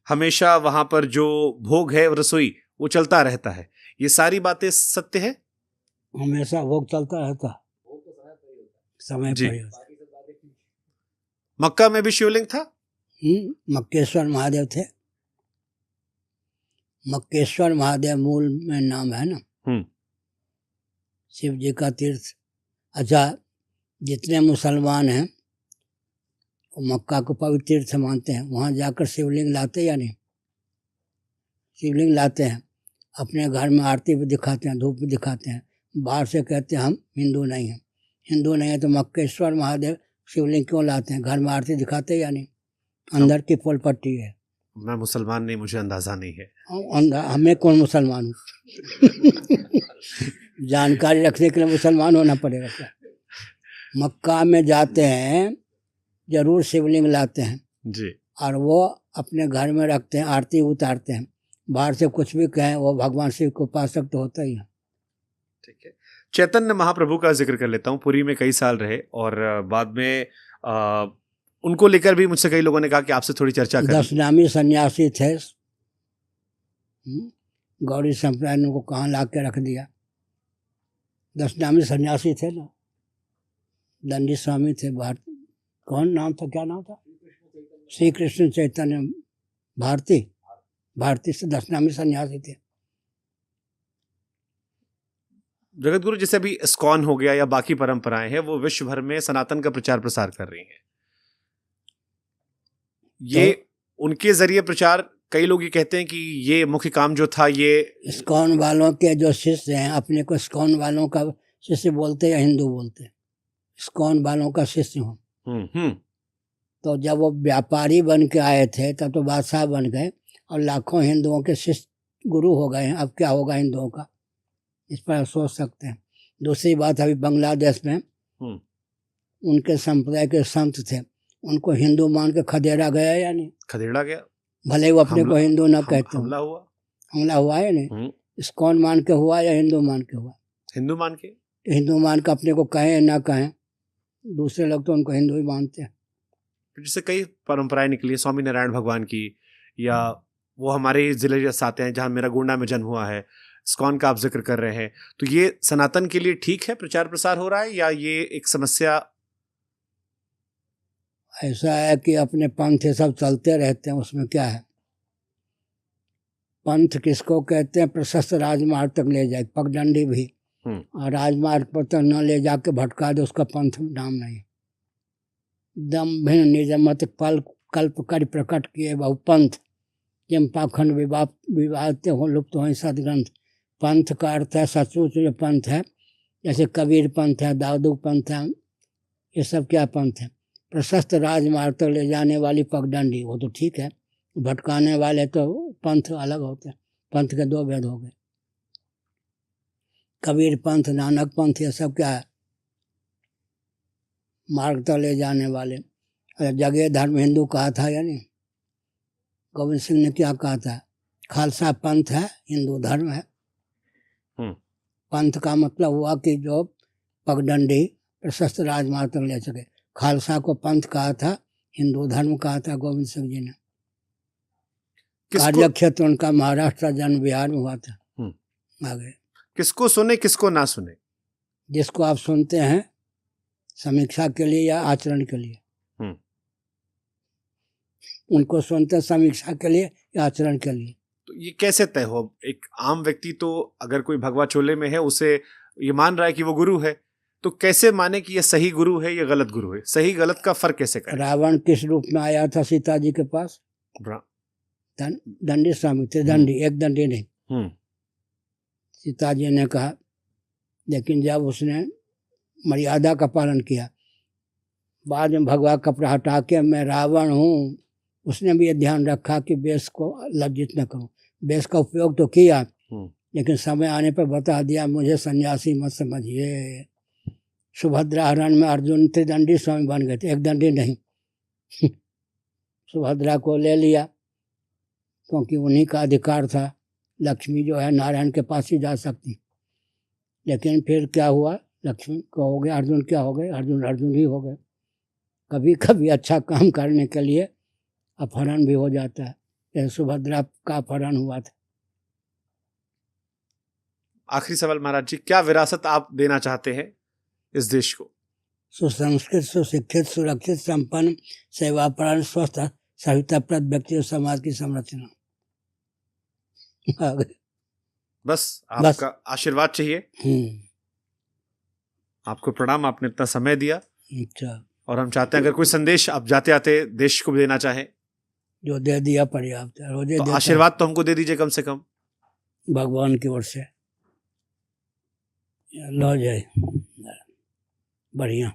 हमेशा वहां पर जो भोग है, रसोई, वो चलता रहता है। ये सारी बातें सत्य है? हमेशा भोग चलता रहता, समय पर ही होता। मक्का में भी शिवलिंग था? मक्केश्वर महादेव थे। मक्केश्वर महादेव मूल में नाम है ना, शिव जी का तीर्थ। अच्छा, जितने मुसलमान हैं वो मक्का को पवित्र तीर्थ मानते हैं, वहाँ जाकर शिवलिंग लाते या नहीं? शिवलिंग लाते हैं, अपने घर में आरती भी दिखाते हैं, धूप भी दिखाते हैं। बाहर से कहते हैं हम हिंदू नहीं हैं। हिंदू नहीं है तो मक्केश्वर महादेव शिवलिंग क्यों लाते हैं? घर में आरती दिखाते या नहीं? अंदर की फूल पट्टी है। मैं मुसलमान नहीं, मुझे अंदाजा नहीं है। हमें कौन मुसलमान हूँ? जानकारी रखने के लिए मुसलमान होना पड़ेगा क्या? मक्का में जाते हैं, जरूर शिवलिंग लाते हैं जी, और वो अपने घर में रखते हैं, आरती उतारते हैं। बाहर से कुछ भी कहें, वो भगवान शिव को उपासक तो होता ही है। ठीक है, चैतन्य महाप्रभु का जिक्र कर लेता हूँ। पुरी में कई साल रहे और बाद में उनको लेकर भी मुझसे कई लोगों ने कहा कि आपसे थोड़ी चर्चा करें। 10 नामी सन्यासी थे, गौड़ी संप्रदाय ने उनको कहाँ ला के रख दिया। 10 नामी सन्यासी थे ना, दंडी स्वामी थे, कौन नाम था, क्या नाम था? श्री कृष्ण चैतन्य भारती से 10 नामी सन्यासी थे। जगत गुरु, जैसे अभी इस्कॉन हो गया या बाकी परंपराएं हैं, वो विश्व भर में सनातन का प्रचार प्रसार कर रही हैं। ये तो उनके जरिए प्रचार, कई लोग ये कहते हैं कि ये मुख्य काम जो था, ये इस्कॉन वालों के जो शिष्य हैं, अपने को इस्कॉन वालों का शिष्य बोलते या हिंदू बोलते? इस्कॉन वालों का शिष्य हूँ। तो जब वो व्यापारी बन के आए थे तब तो बादशाह बन गए और लाखों हिंदुओं के शिष्य गुरु हो गए हैं। अब क्या होगा हिंदुओं का, इस पर सोच सकते हैं। दूसरी बात, अभी बांग्लादेश में उनके संप्रदाय के संत थे, उनको हिंदू मान के खदेड़ा गया या नहीं? खदेड़ा गया, भले वो अपने को हिंदू ना कहते हो। हमला हुआ है नहीं? इस्कॉन मान के हुआ या हिंदू मान के हुआ? हिंदू मान के। हिंदू मान के अपने को कहें ना कहें, दूसरे लोग तो उनको हिंदू ही मानते हैं। जैसे कई परंपराएं निकली है, स्वामी नारायण भगवान की, या वो हमारे जिले से आते हैं जहाँ मेरा गोंडा में जन्म हुआ है, इस्कॉन का आप जिक्र कर रहे हैं। तो ये सनातन के लिए ठीक है, प्रचार प्रसार हो रहा है, या ये एक समस्या? ऐसा है कि अपने पंथ ये सब चलते रहते हैं, उसमें क्या है। पंथ किसको कहते हैं? प्रशस्त राजमार्ग तक ले जाए, पगडंडी भी, और राजमार्ग पर तक न ले जाके भटका दे, उसका पंथ नाम नहीं। दम भिन्न निजमत पल कल्प कर प्रकट किए बहु पंथ, जिम पाखंड विवादते हो लुप्त हो सदग्रंथ। पंथ का अर्थ है सचमुच जो पंथ है, जैसे कबीर पंथ है, दाऊद पंथ है, ये सब क्या पंथ है? प्रशस्त राजमार्ग तक ले जाने वाली पगडंडी, वो तो ठीक है, भटकाने वाले तो पंथ अलग होते हैं। पंथ के दो भेद हो गए, कबीर पंथ, नानक पंथ, ये सब क्या है? मार्ग तक ले जाने वाले। जगह धर्म हिंदू कहा था या नहीं? गोविंद सिंह ने क्या कहा था? खालसा पंथ है, हिंदू धर्म है। पंथ का मतलब हुआ कि जो पगडंडी प्रशस्त राजमार्ग तक ले सके। खालसा को पंथ कहा था, हिंदू धर्म कहा था गोविंद सिंह जी ने। कार्य क्षेत्र उनका महाराष्ट्र, जन्म बिहार में हुआ था। आगे किसको सुने किसको ना सुने? जिसको आप सुनते हैं समीक्षा के लिए या आचरण के लिए, उनको सुनते हैं समीक्षा के लिए या आचरण के लिए। तो ये कैसे तय हो? एक आम व्यक्ति तो अगर कोई भगवा चोले में है, उसे ये मान रहा है कि वो गुरु है, तो कैसे माने कि ये सही गुरु है या गलत गुरु है? सही गलत का फर्क कैसे करें? रावण किस रूप में आया था सीता जी के पास? दंडी स्वामी थे, दंडी, एक दंडी नहीं। सीता जी ने कहा, लेकिन जब उसने मर्यादा का पालन किया, बाद में भगवा कपड़ा हटा के मैं रावण हूँ, उसने भी ये ध्यान रखा कि वेश को लज्जित न करूँ। वेश का उपयोग तो किया, लेकिन समय आने पर बता दिया मुझे सन्यासी मत समझिए। सुभद्रा हरण में अर्जुन त्रिदंडी स्वामी बन गए थे, एक दंडी नहीं। सुभद्रा को ले लिया क्योंकि उन्हीं का अधिकार था, लक्ष्मी जो है नारायण के पास ही जा सकती। लेकिन फिर क्या हुआ, लक्ष्मी को हो गए, अर्जुन क्या हो गए? अर्जुन ही हो गए। कभी कभी अच्छा काम करने के लिए अपहरण भी हो जाता है, जैसे सुभद्रा का अपहरण हुआ था। आखिरी सवाल महाराज जी, क्या विरासत आप देना चाहते हैं इस देश को? सुसंस्कृत, सुशिक्षित, सुरक्षित, संपन्न, सेवापरायण, स्वस्थ, सहिताप्रद व्यक्ति और समाज की संरचना। बस आपका आशीर्वाद चाहिए। आपको प्रणाम, आपने इतना समय दिया। अच्छा, और हम चाहते हैं अगर कोई संदेश आप जाते आते देश को देना चाहें, जो दे दिया पर्याप्त है। तो आशीर्वाद तो हमको दे दीजिए कम से कम, भगवान की ओर से। लो जय, बढ़िया।